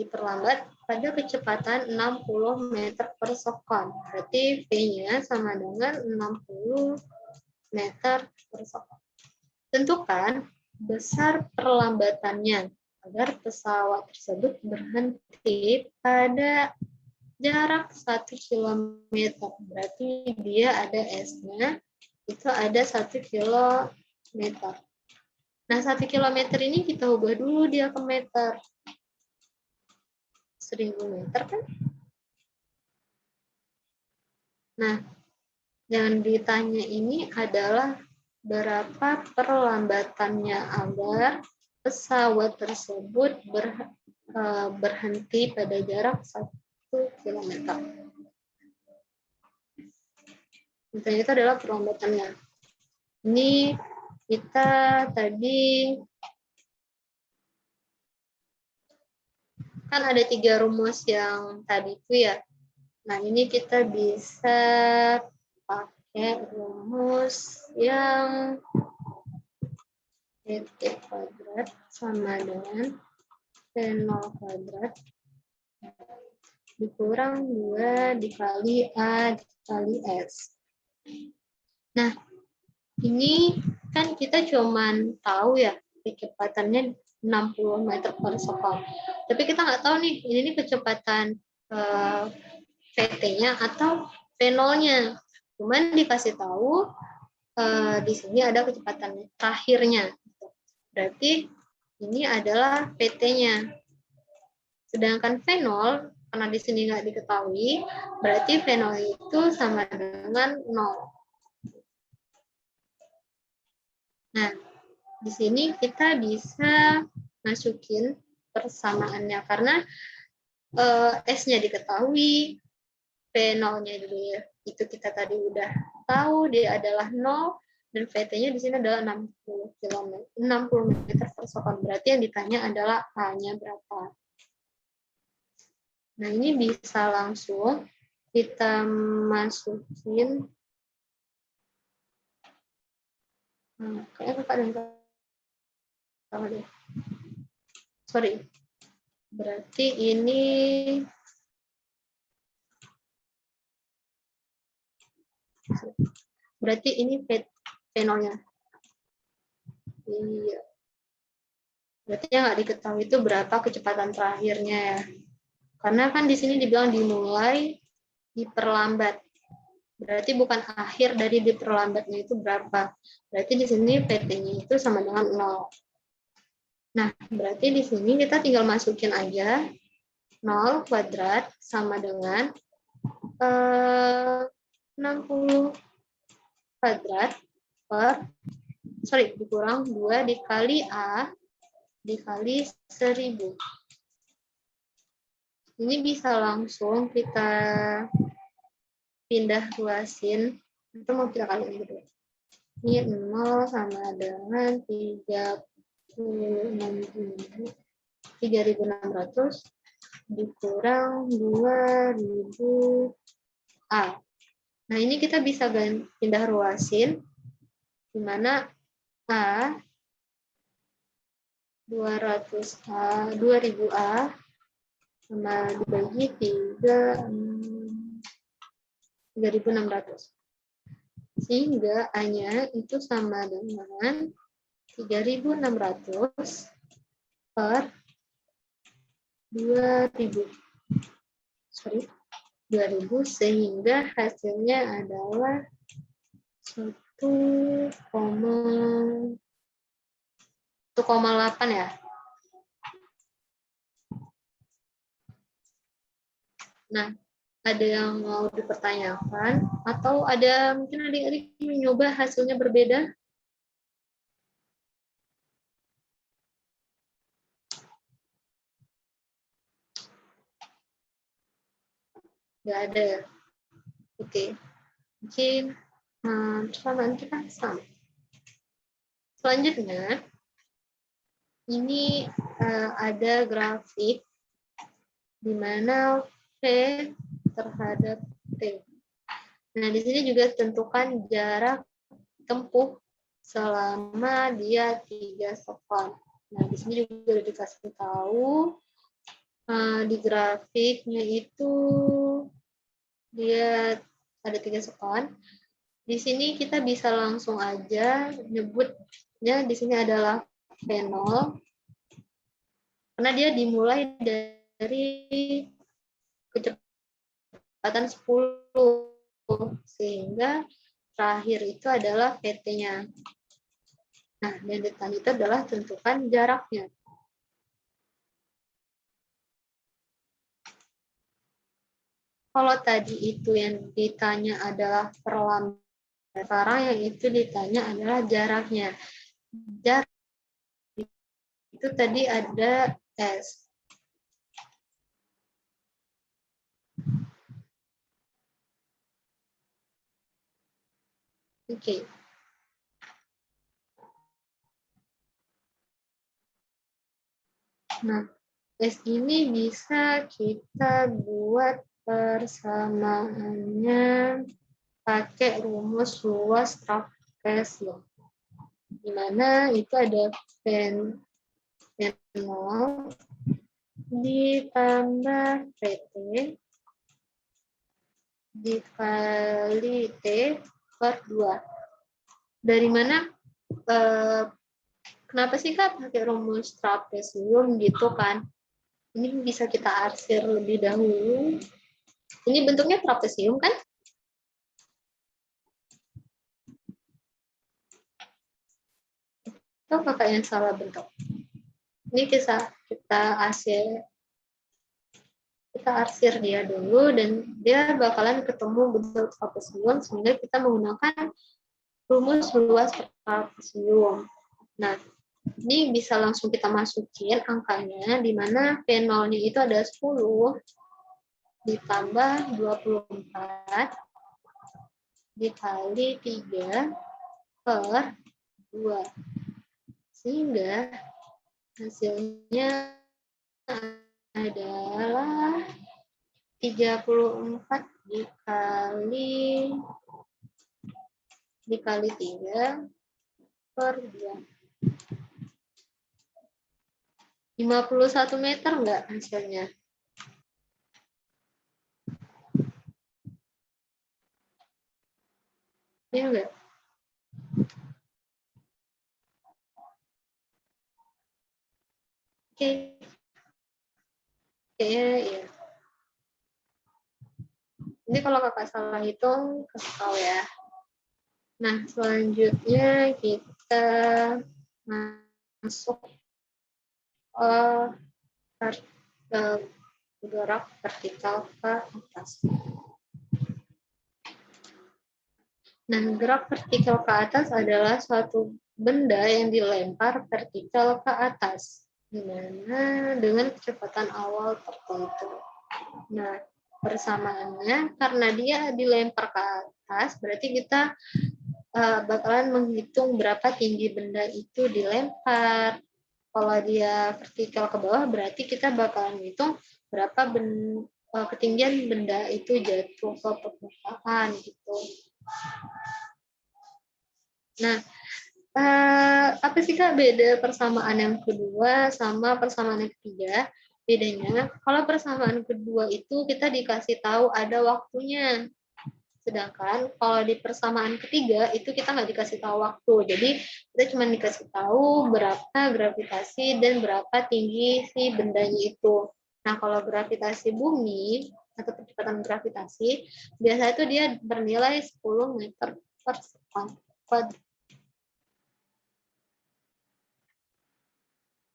Diperlambat pada kecepatan 60 meter per second. Berarti V-nya sama dengan 60 meter per second. Tentukan besar perlambatannya agar pesawat tersebut berhenti pada jarak 1 km. Berarti dia ada S-nya itu ada 1 kilometer. Nah, 1 kilometer ini kita ubah dulu dia ke meter. 1000 meter kan? Nah, yang ditanya ini adalah berapa perlambatannya agar pesawat tersebut berhenti pada jarak 1 kilometer. Ditanya itu adalah perlambatannya. Ini kita tadi kan ada 3 rumus yang tadi itu ya. Nah, ini kita bisa pakai rumus yang pt kuadrat sama dengan P0 kuadrat dikurang 2 dikali A dikali S. Nah, ini kan kita cuman tahu ya kecepatannya 60 meter per second. Tapi kita nggak tahu nih, ini kecepatan VT-nya atau V0-nya. Cuman dikasih tahu di sini ada kecepatan terakhirnya. Berarti ini adalah PT-nya. Sedangkan V0, karena di sini nggak diketahui, berarti V0 itu sama dengan 0. Nah, di sini kita bisa masukin persamaannya karena S-nya diketahui, P0-nya itu kita tadi udah tahu dia adalah 0 dan VT-nya di sini adalah 60 meter per second. Berarti yang ditanya adalah A-nya berapa. Nah, ini bisa langsung kita masukin. Kayaknya kakak dan tahu deh. Sorry. Berarti ini P0-nya. Iya. Berarti yang nggak diketahui itu berapa kecepatan terakhirnya ya. Karena kan di sini dibilang dimulai diperlambat. Berarti bukan akhir dari diperlambatnya itu berapa. Berarti di sini PT-nya itu sama dengan 0. Nah, berarti di sini kita tinggal masukin aja 0 kuadrat sama dengan 60 kuadrat dikurang 2 dikali A dikali 1000. Ini bisa langsung kita pindah luasin. Itu mau kita kali ini dulu. Ini 0 sama dengan 3.600 dikurang 2.000 A. Nah, ini kita bisa pindah ruasin, di mana A 200A, 2000 A sama dibagi 3.600. Sehingga A-nya itu sama dengan 3.600 per 2.000. 2.000 sehingga hasilnya adalah 1,8 ya. Nah, ada yang mau dipertanyakan atau ada mungkin adik-adik mencoba hasilnya berbeda? Nggak ada ya? Oke. Mungkin persamaan kita sama. Selanjutnya, ini ada grafik di mana V terhadap T. Nah, di sini juga tentukan jarak tempuh selama dia 3 second. Nah, di sini juga dikasih tahu di grafiknya itu dia ada 3 second. Di sini kita bisa langsung aja nyebutnya di sini adalah V0 karena dia dimulai dari kecepatan 10 sehingga terakhir itu adalah PT-nya. Nah, yang ditanya itu adalah tentukan jaraknya. Kalau tadi itu yang ditanya adalah perlambatan, sekarang yang itu ditanya adalah jaraknya. Jarak itu tadi ada S. Oke. Nah, S ini bisa kita buat persamaannya pakai rumus luas trapesium. Di mana itu ada P0 ditambah PT dikali T per 2. Dari mana? Kenapa sih Kak pakai rumus trapesium gitu kan? Ini bisa kita arsir lebih dahulu. Ini bentuknya trapesium kan? Atau Kakak yang salah bentuk? Ini kita arsir dia dulu dan dia bakalan ketemu bentuk trapesium sehingga kita menggunakan rumus luas trapesium. Nah, ini bisa langsung kita masukin angkanya di mana P0-nya itu ada 10 ditambah 24 dikali 3 per 2. Sehingga hasilnya adalah 34 dikali 3 per 2. 51 meter enggak hasilnya? Iya enggak? Oke. Kayaknya ya. Ini kalau Kakak salah hitung, kasih tahu ya. Nah, selanjutnya kita masuk gerak vertikal ke atas. Nah, gerak vertikal ke atas adalah suatu benda yang dilempar vertikal ke atas, dimana dengan kecepatan awal tertentu. Nah, persamaannya karena dia dilempar ke atas, berarti kita bakalan menghitung berapa tinggi benda itu dilempar. Kalau dia vertikal ke bawah, berarti kita bakalan menghitung berapa ketinggian benda itu jatuh ke permukaan gitu. Nah, apa sih Kak beda persamaan yang kedua sama persamaan yang ketiga? Bedanya, kalau persamaan kedua itu kita dikasih tahu ada waktunya. Sedangkan kalau di persamaan ketiga itu kita nggak dikasih tahu waktu. Jadi kita cuma dikasih tahu berapa gravitasi dan berapa tinggi si bendanya itu. Nah, kalau gravitasi bumi atau kecepatan gravitasi, biasanya itu dia bernilai 10 meter per sekon kuadrat.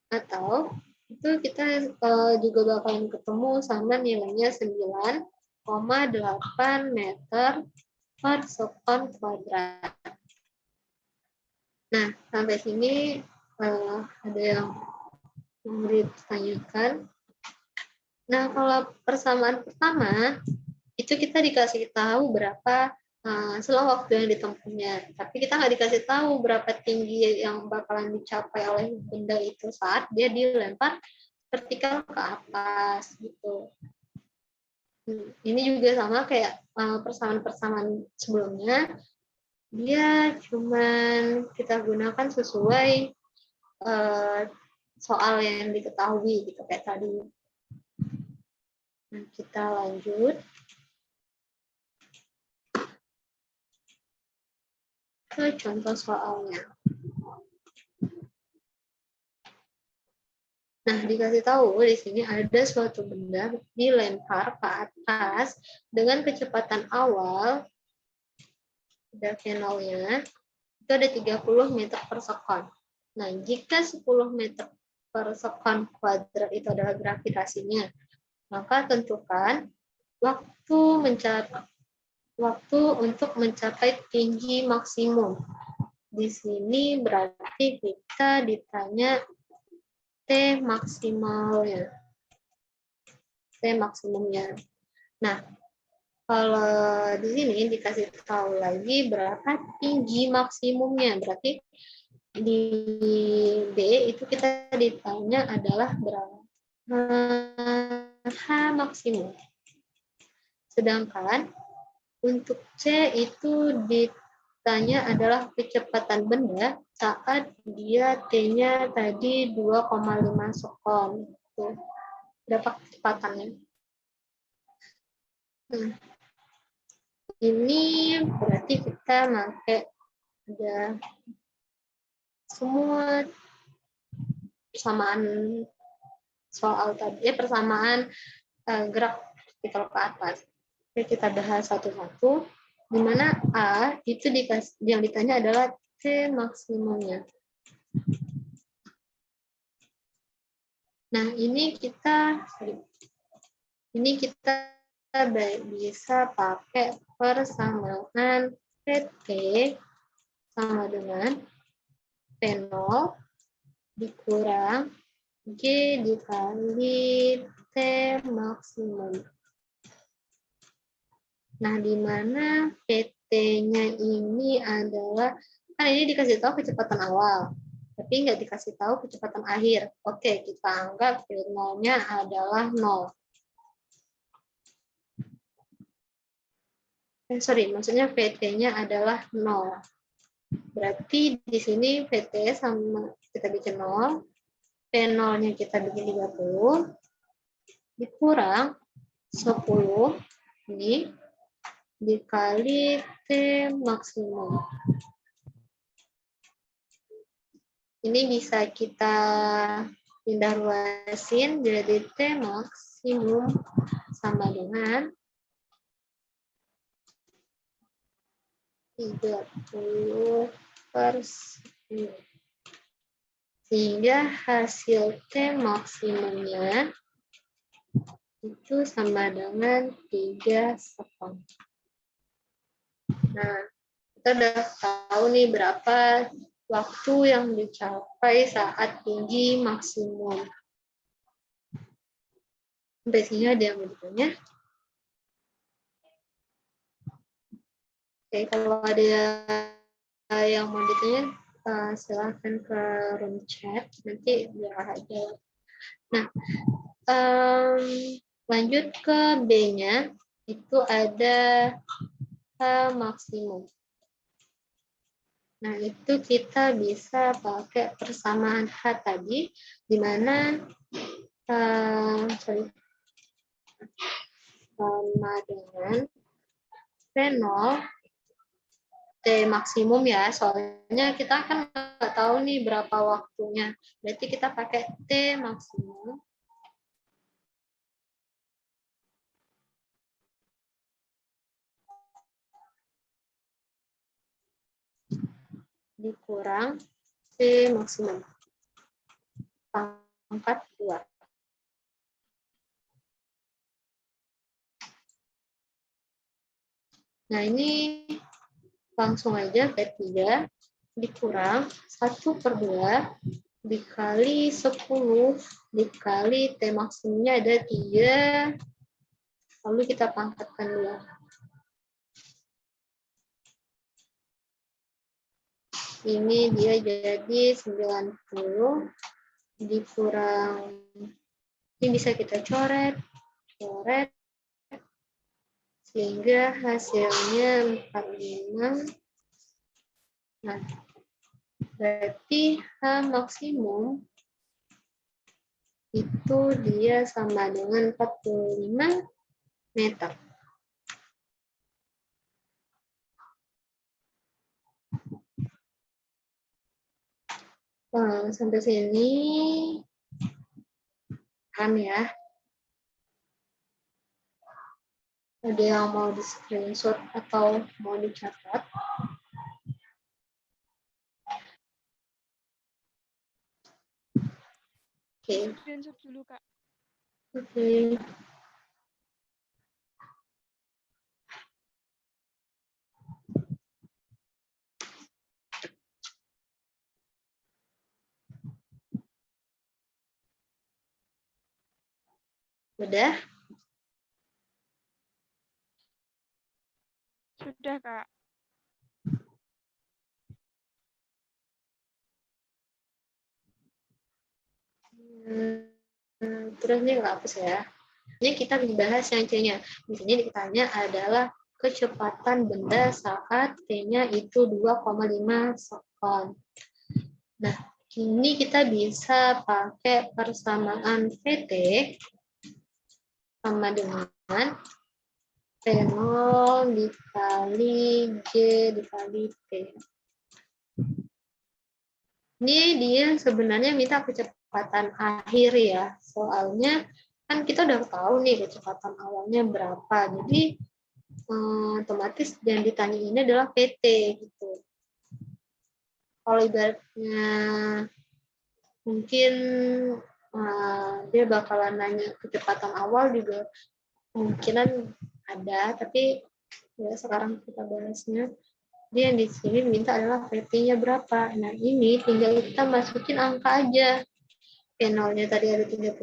Atau itu kita juga bakalan ketemu sama nilainya 9,8 meter per sekon kuadrat. Nah, sampai sini ada yang ditanyakan. Nah, kalau persamaan pertama, itu kita dikasih tahu berapa selang waktu yang ditempuhnya. Tapi kita nggak dikasih tahu berapa tinggi yang bakalan dicapai oleh benda itu saat dia dilempar vertikal ke atas gitu. Ini juga sama kayak persamaan-persamaan sebelumnya. Dia cuman kita gunakan sesuai soal yang diketahui gitu kayak tadi. Nah, kita lanjut ke contoh soalnya. Nah, dikasih tahu di sini ada suatu benda dilempar ke atas dengan kecepatan awal ada V0-nya, itu ada 30 meter per sekon. Nah, jika 10 meter per sekon kuadrat itu adalah gravitasinya, maka tentukan waktu untuk mencapai tinggi maksimum. Di sini berarti kita ditanya T maksimalnya. T maksimumnya. Nah, kalau di sini dikasih tahu lagi berapa tinggi maksimumnya. Berarti di B itu kita ditanya adalah berapa H maksimum. Sedangkan untuk C itu ditanya adalah kecepatan benda saat dia T-nya tadi 2,5 sekon. Tuh. Berapa kecepatannya? Ini berarti kita pakai ada semua persamaan soal tadi, persamaan gerak partikel ke atas. Oke, kita bahas satu-satu. Di mana A itu yang ditanya adalah T maksimumnya. Nah, ini kita bisa pakai persamaan PT sama dengan P0 dikurang G dikali T maksimum. Nah, di mana PT-nya ini adalah, kan ini dikasih tahu kecepatan awal, tapi nggak dikasih tahu kecepatan akhir. Oke, kita anggap P0-nya adalah 0. Maksudnya PT-nya adalah 0. Berarti di sini PT sama kita bikin 0, P0-nya kita bikin 30, dikurang 10, ini, dikali T maksimum. Ini bisa kita pindah luasin, jadi T maksimum sama dengan 30 per 10. Sehingga hasil T maksimumnya itu sama dengan 3 sekon. Nah, kita udah tahu nih berapa waktu yang dicapai saat tinggi maksimum. Sampai sini ada yang mau ditanya? Oke, kalau ada yang mau ditanya, silahkan ke room chat, nanti biar aja. Nah, lanjut ke B-nya, itu ada H maksimum. Nah, itu kita bisa pakai persamaan H tadi, di mana sama dengan P0 T maksimum ya, soalnya kita kan nggak tahu nih berapa waktunya. Berarti kita pakai T maksimum dikurang T maksimum pangkat 2. Nah, ini langsung aja P3 dikurang 1/2 dikali 10 dikali T maksimumnya ada 3, lalu kita pangkatkan dulu. Ini dia jadi 90 dikurang, ini bisa kita coret, sehingga hasilnya 45. Nah, berarti H maksimum itu dia sama dengan 45 meter. Sampai sini paham ya? Ada yang mau di screenshot atau mau dicatat? Oke. Screenshot dulu, Kak. Oke. Udah? Sudah, Kak. Terus ini nggak hapus ya. Ini kita membahas yang C-nya. Di sini ditanya adalah kecepatan benda saat T-nya itu 2,5 sekon. Nah, ini kita bisa pakai persamaan VT sama dengan V0 dikali G dikali T. Ini dia sebenarnya minta kecepatan akhir ya. Soalnya kan kita udah tahu nih kecepatan awalnya berapa. Jadi otomatis yang ditanya ini adalah PT gitu. Kalau ibaratnya mungkin dia bakalan nanya kecepatan awal juga kemungkinan ada, tapi ya sekarang kita bahasnya dia yang di sini minta adalah VT-nya berapa. Nah ini tinggal kita masukin angka aja. P0-nya tadi ada 30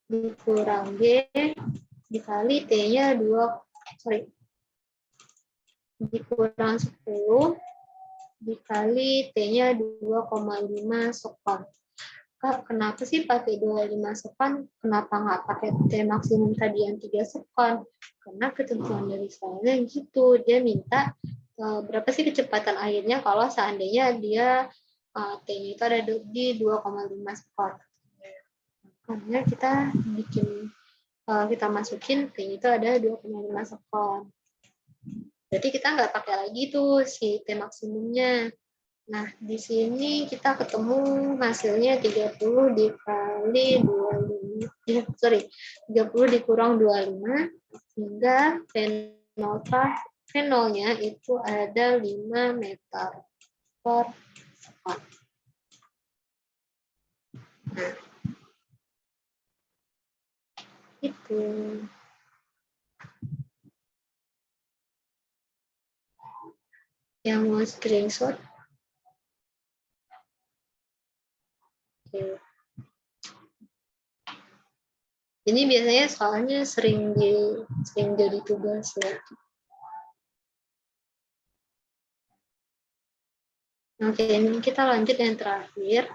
dikurang G dikali T-nya dikurang 10 dikali T-nya 2,5 sekon. Kak, kenapa sih pakai 25 sekon? Kenapa nggak pakai T maksimum tadi yang 3 sekon? Karena ketentuan dari soalnya gitu. Dia minta berapa sih kecepatan akhirnya kalau seandainya dia T-nya itu ada di 2,5 sekon. Makanya kita kita masukin T-nya itu ada 2,5 sekon. Berarti kita nggak pakai lagi tuh si T maksimumnya. Nah, di sini kita ketemu hasilnya 30 dikali 25, 30 dikurang 25, sehingga V0-nya itu ada 5 meter per sekon. Nah, itu. Yang mau screenshot? Oke. Ini biasanya soalnya sering jadi tugas ya. Oke, ini kita lanjut yang terakhir.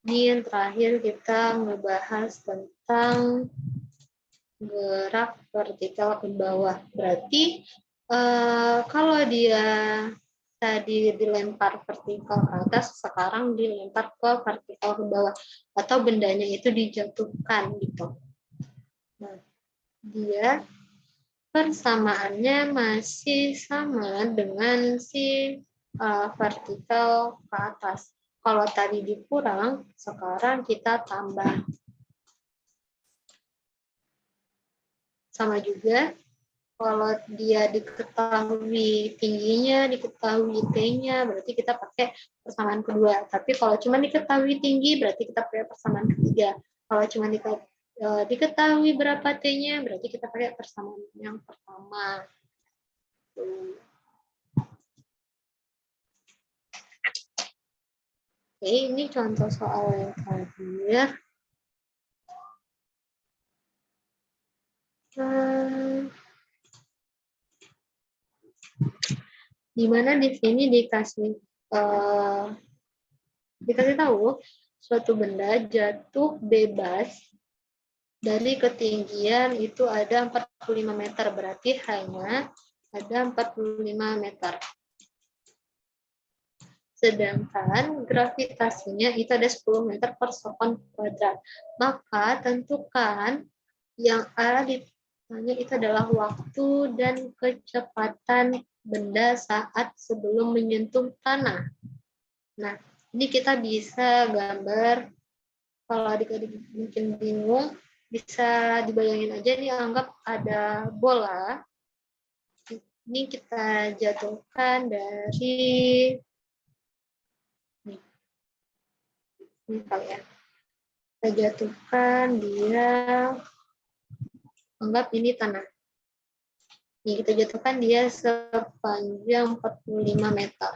Ini yang terakhir kita ngebahas tentang gerak vertikal ke bawah. Berarti kalau dia tadi dilempar vertikal ke atas, sekarang dilempar ke vertikal ke bawah atau bendanya itu dijatuhkan gitu. Nah, dia persamaannya masih sama dengan si vertikal ke atas. Kalau tadi dikurang, sekarang kita tambah. Sama juga kalau dia diketahui tingginya, diketahui T-nya, berarti kita pakai persamaan kedua. Tapi kalau cuma diketahui tinggi, berarti kita pakai persamaan ketiga. Kalau cuma diketahui berapa T-nya, berarti kita pakai persamaan yang pertama. Oke, ini contoh soal yang terakhir. Di mana di sini dikasih tahu suatu benda jatuh bebas dari ketinggian itu ada 45 meter, berarti hanya ada 45 meter. Sedangkan gravitasinya itu ada 10 meter per sekon kuadrat. Maka tentukan yang ada ditanya itu adalah waktu dan kecepatan benda saat sebelum menyentuh tanah. Nah, ini kita bisa gambar, kalau adik-adik mungkin bingung, bisa dibayangin aja nih, anggap ada bola. Ini kita jatuhkan dari Ini kali ya. Kita jatuhkan dia, anggap ini tanah. Ini kita jatuhkan dia sepanjang 45 meter.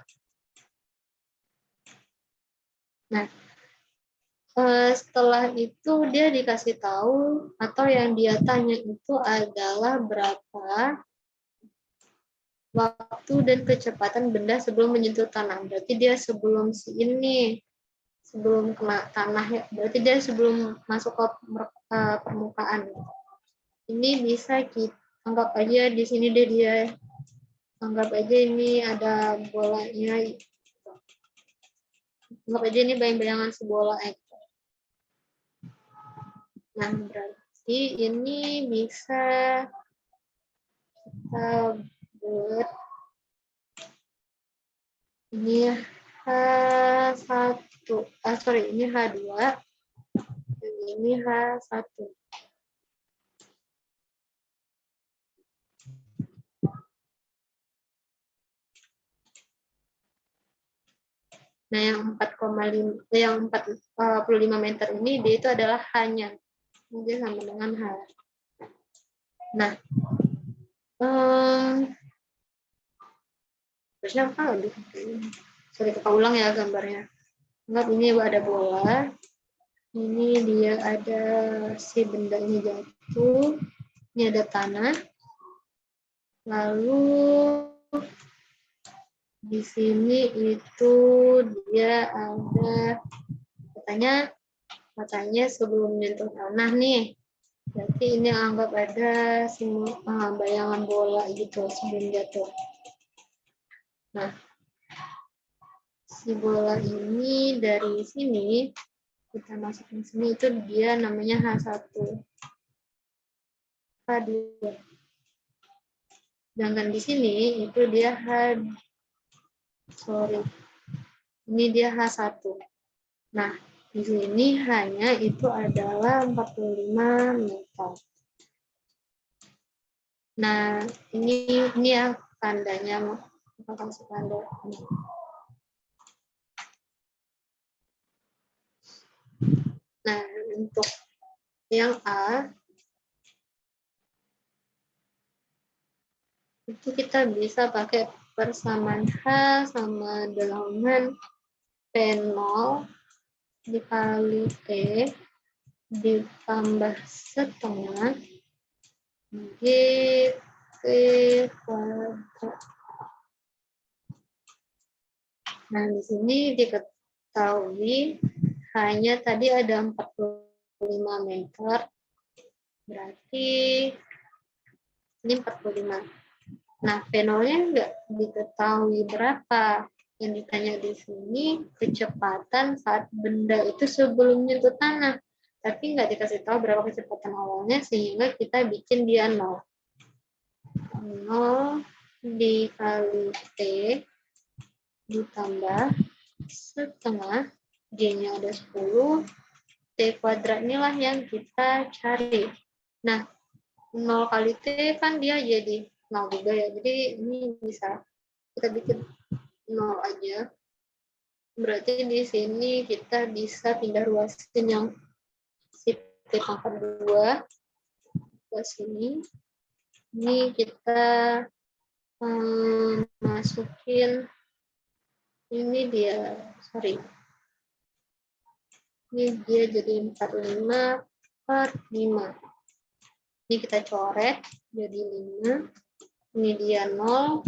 Nah, setelah itu dia dikasih tahu atau yang dia tanya itu adalah berapa waktu dan kecepatan benda sebelum menyentuh tanah. Berarti dia sebelum sebelum kena tanah ya. Berarti dia sebelum masuk ke permukaan. Ini bisa kita anggap aja di sini dia anggap aja ini ada bolanya. Anggap aja ini bayang-bayangan sebola X. Nah, berarti ini bisa kita buat ini H1, ini H2, dan ini H1. Nah, yang 45 meter ini dia itu adalah hanya dia sama dengan H. Nah, terusnya apa lagi? Sorry, kita ulang ya gambarnya. Anggap ini ada bola. Ini dia ada si benda ini jatuh. Ini ada tanah. Lalu di sini itu dia ada katanya sebelum menyentuh tanah nih. Berarti ini anggap ada bayangan bola gitu sebelum jatuh. Nah, si bola ini dari sini kita masukin sini itu dia namanya H1. H2. Sedangkan di sini itu dia ini dia H1. Nah, di sini hanya itu adalah 45 meter. Nah, ini ya tandanya, kita kasih tanda. Nah, untuk yang A, itu kita bisa pakai persamaan H sama dengan P0 dikali T ditambah setengah G T kuadrat. Nah, di sini diketahui hanya tadi ada 45 meter, berarti ini 45. Nah, P0-nya nggak diketahui berapa. Yang ditanya di sini kecepatan saat benda itu sebelum menyentuh tanah. Tapi nggak dikasih tahu berapa kecepatan awalnya, sehingga kita bikin dia 0. 0 dikali T ditambah setengah, G-nya ada 10, T kuadrat inilah yang kita cari. Nah, 0 kali T kan dia jadi 0 juga ya. Jadi ini bisa kita bikin 0 aja. Berarti di sini kita bisa pindah ruasin yang si T pangkat 2 ke sini. Ini kita masukin ini dia, ini dia jadi 45 per 5. Ini kita coret jadi 5. Ini dia 0.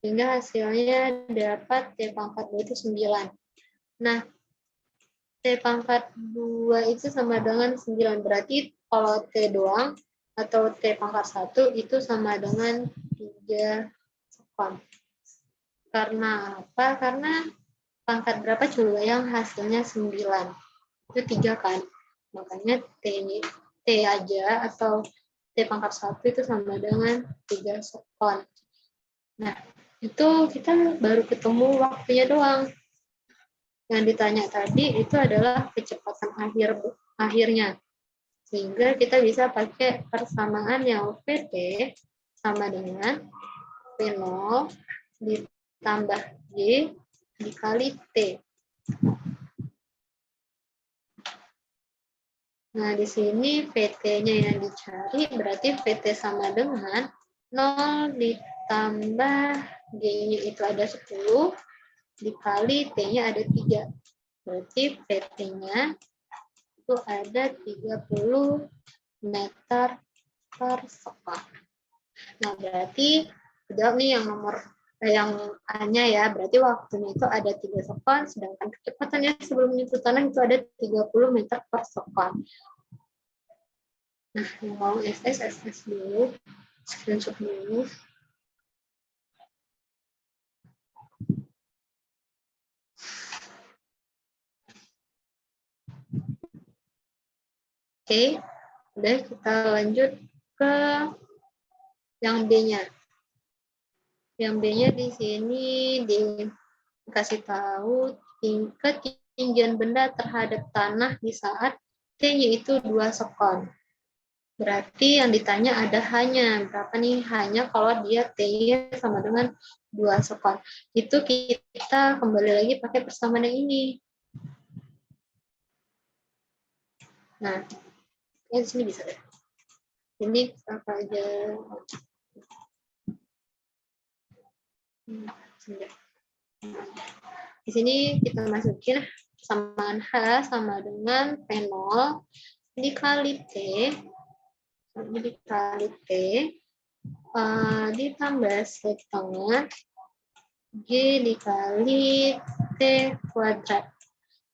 Sehingga hasilnya dapat T pangkat 2 itu 9. Nah, T pangkat 2 itu sama dengan 9. Berarti kalau T doang atau T pangkat 1 itu sama dengan 3 sekon. Karena apa? Karena pangkat berapa coba yang hasilnya 9. Itu 3 kan. Makanya T aja atau T pangkat 1 itu sama dengan 3 sekon. Nah, itu kita baru ketemu waktunya doang. Yang ditanya tadi itu adalah kecepatan akhirnya. Sehingga kita bisa pakai persamaan yang PT sama dengan P0 ditambah G dikali T. Nah, di sini VT-nya yang dicari berarti VT sama dengan 0 berarti VT sama dengan 0 ditambah G-nya itu ada 10 dikali T-nya ada 3. Berarti VT-nya itu ada 30 meter per second. Nah, berarti jawab nih yang nomor yang A-nya ya, berarti waktunya itu ada 3 second, sedangkan kecepatannya sebelum menyentuh tanah itu ada 30 meter per second. Nah, yang mau SS dulu, screenshot dulu. Oke, udah kita lanjut ke yang B-nya. Yang B-nya di sini dikasih tahu ketinggian benda terhadap tanah di saat T-nya itu 2 sekon. Berarti yang ditanya ada hanya. Berapa nih? Hanya kalau dia T-nya sama dengan 2 sekon. Itu kita kembali lagi pakai persamaan yang ini. Nah, di sini bisa deh. Ini apa aja. Di sini kita masukin persamaan H sama dengan P0 dikali T ditambah setengah G dikali T kuadrat,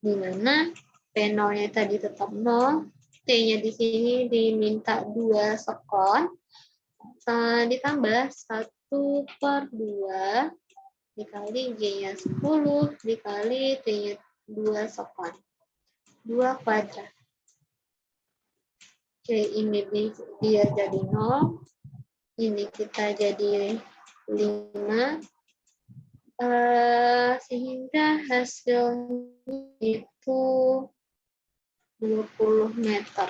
di mana P0-nya tadi tetap 0, T-nya di sini diminta 2 sekon, ditambah 1/2 dikali G-nya 10 dikali T-nya 2 sekon. 2 kuadrat. Oke, ini biar jadi 0. Ini kita jadi 5. Sehingga hasilnya itu 20 meter.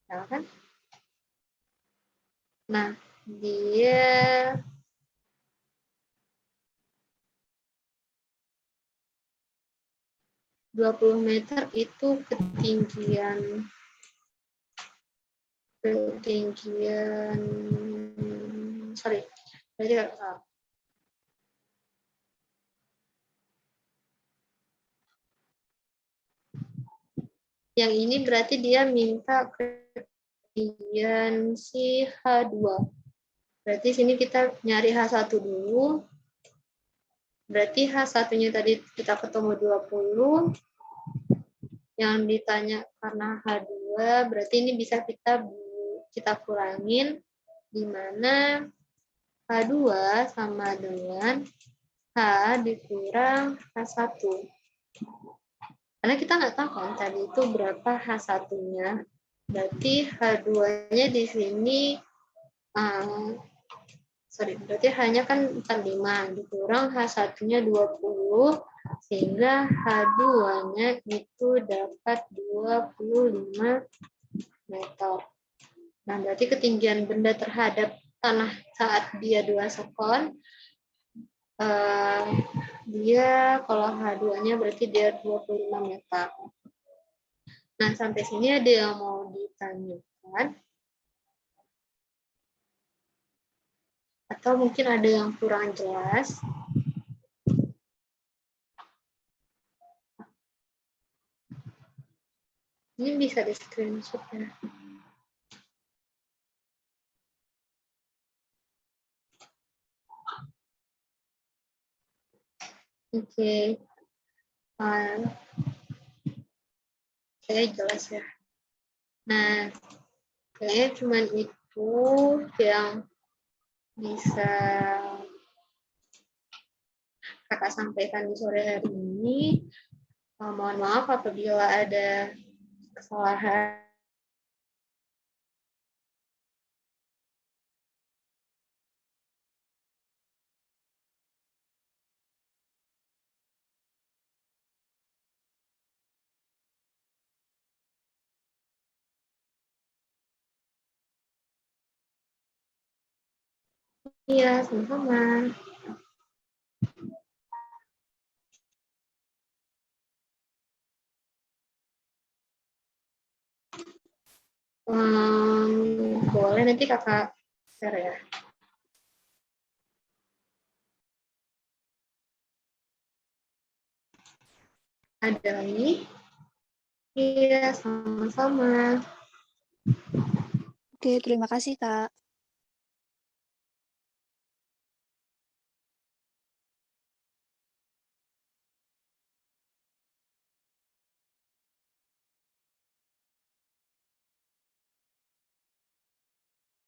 Ya kan? Nah, dia meter itu ketinggian sorry, berarti yang ini berarti dia minta ketinggian si H2. Berarti sini kita nyari H1 dulu. Berarti H1-nya tadi kita ketemu 20. Yang ditanya karena H2, berarti ini bisa kita kurangin, di mana H2 sama dengan H dikurang H1. Karena kita nggak tahu kan tadi itu berapa H1-nya. Berarti H2-nya di sini, berarti hanya kan 45, dikurang H1-nya 20, sehingga H2-nya itu dapat 25 meter. Nah, berarti ketinggian benda terhadap tanah saat dia 2 sekon, dia kalau H2-nya berarti dia 25 meter. Nah, sampai sini ada yang mau ditanyakan? Atau mungkin ada yang kurang jelas? Ini bisa di screenshot ya. Oke. Oke, jelas ya. Nah, kayaknya cuma itu yang bisa kakak sampaikan di sore hari ini. Mohon maaf apabila ada kesalahan. Iya, sama-sama. Boleh nanti kakak share ya. Ada lagi? Iya, sama-sama. Oke, terima kasih, Kak.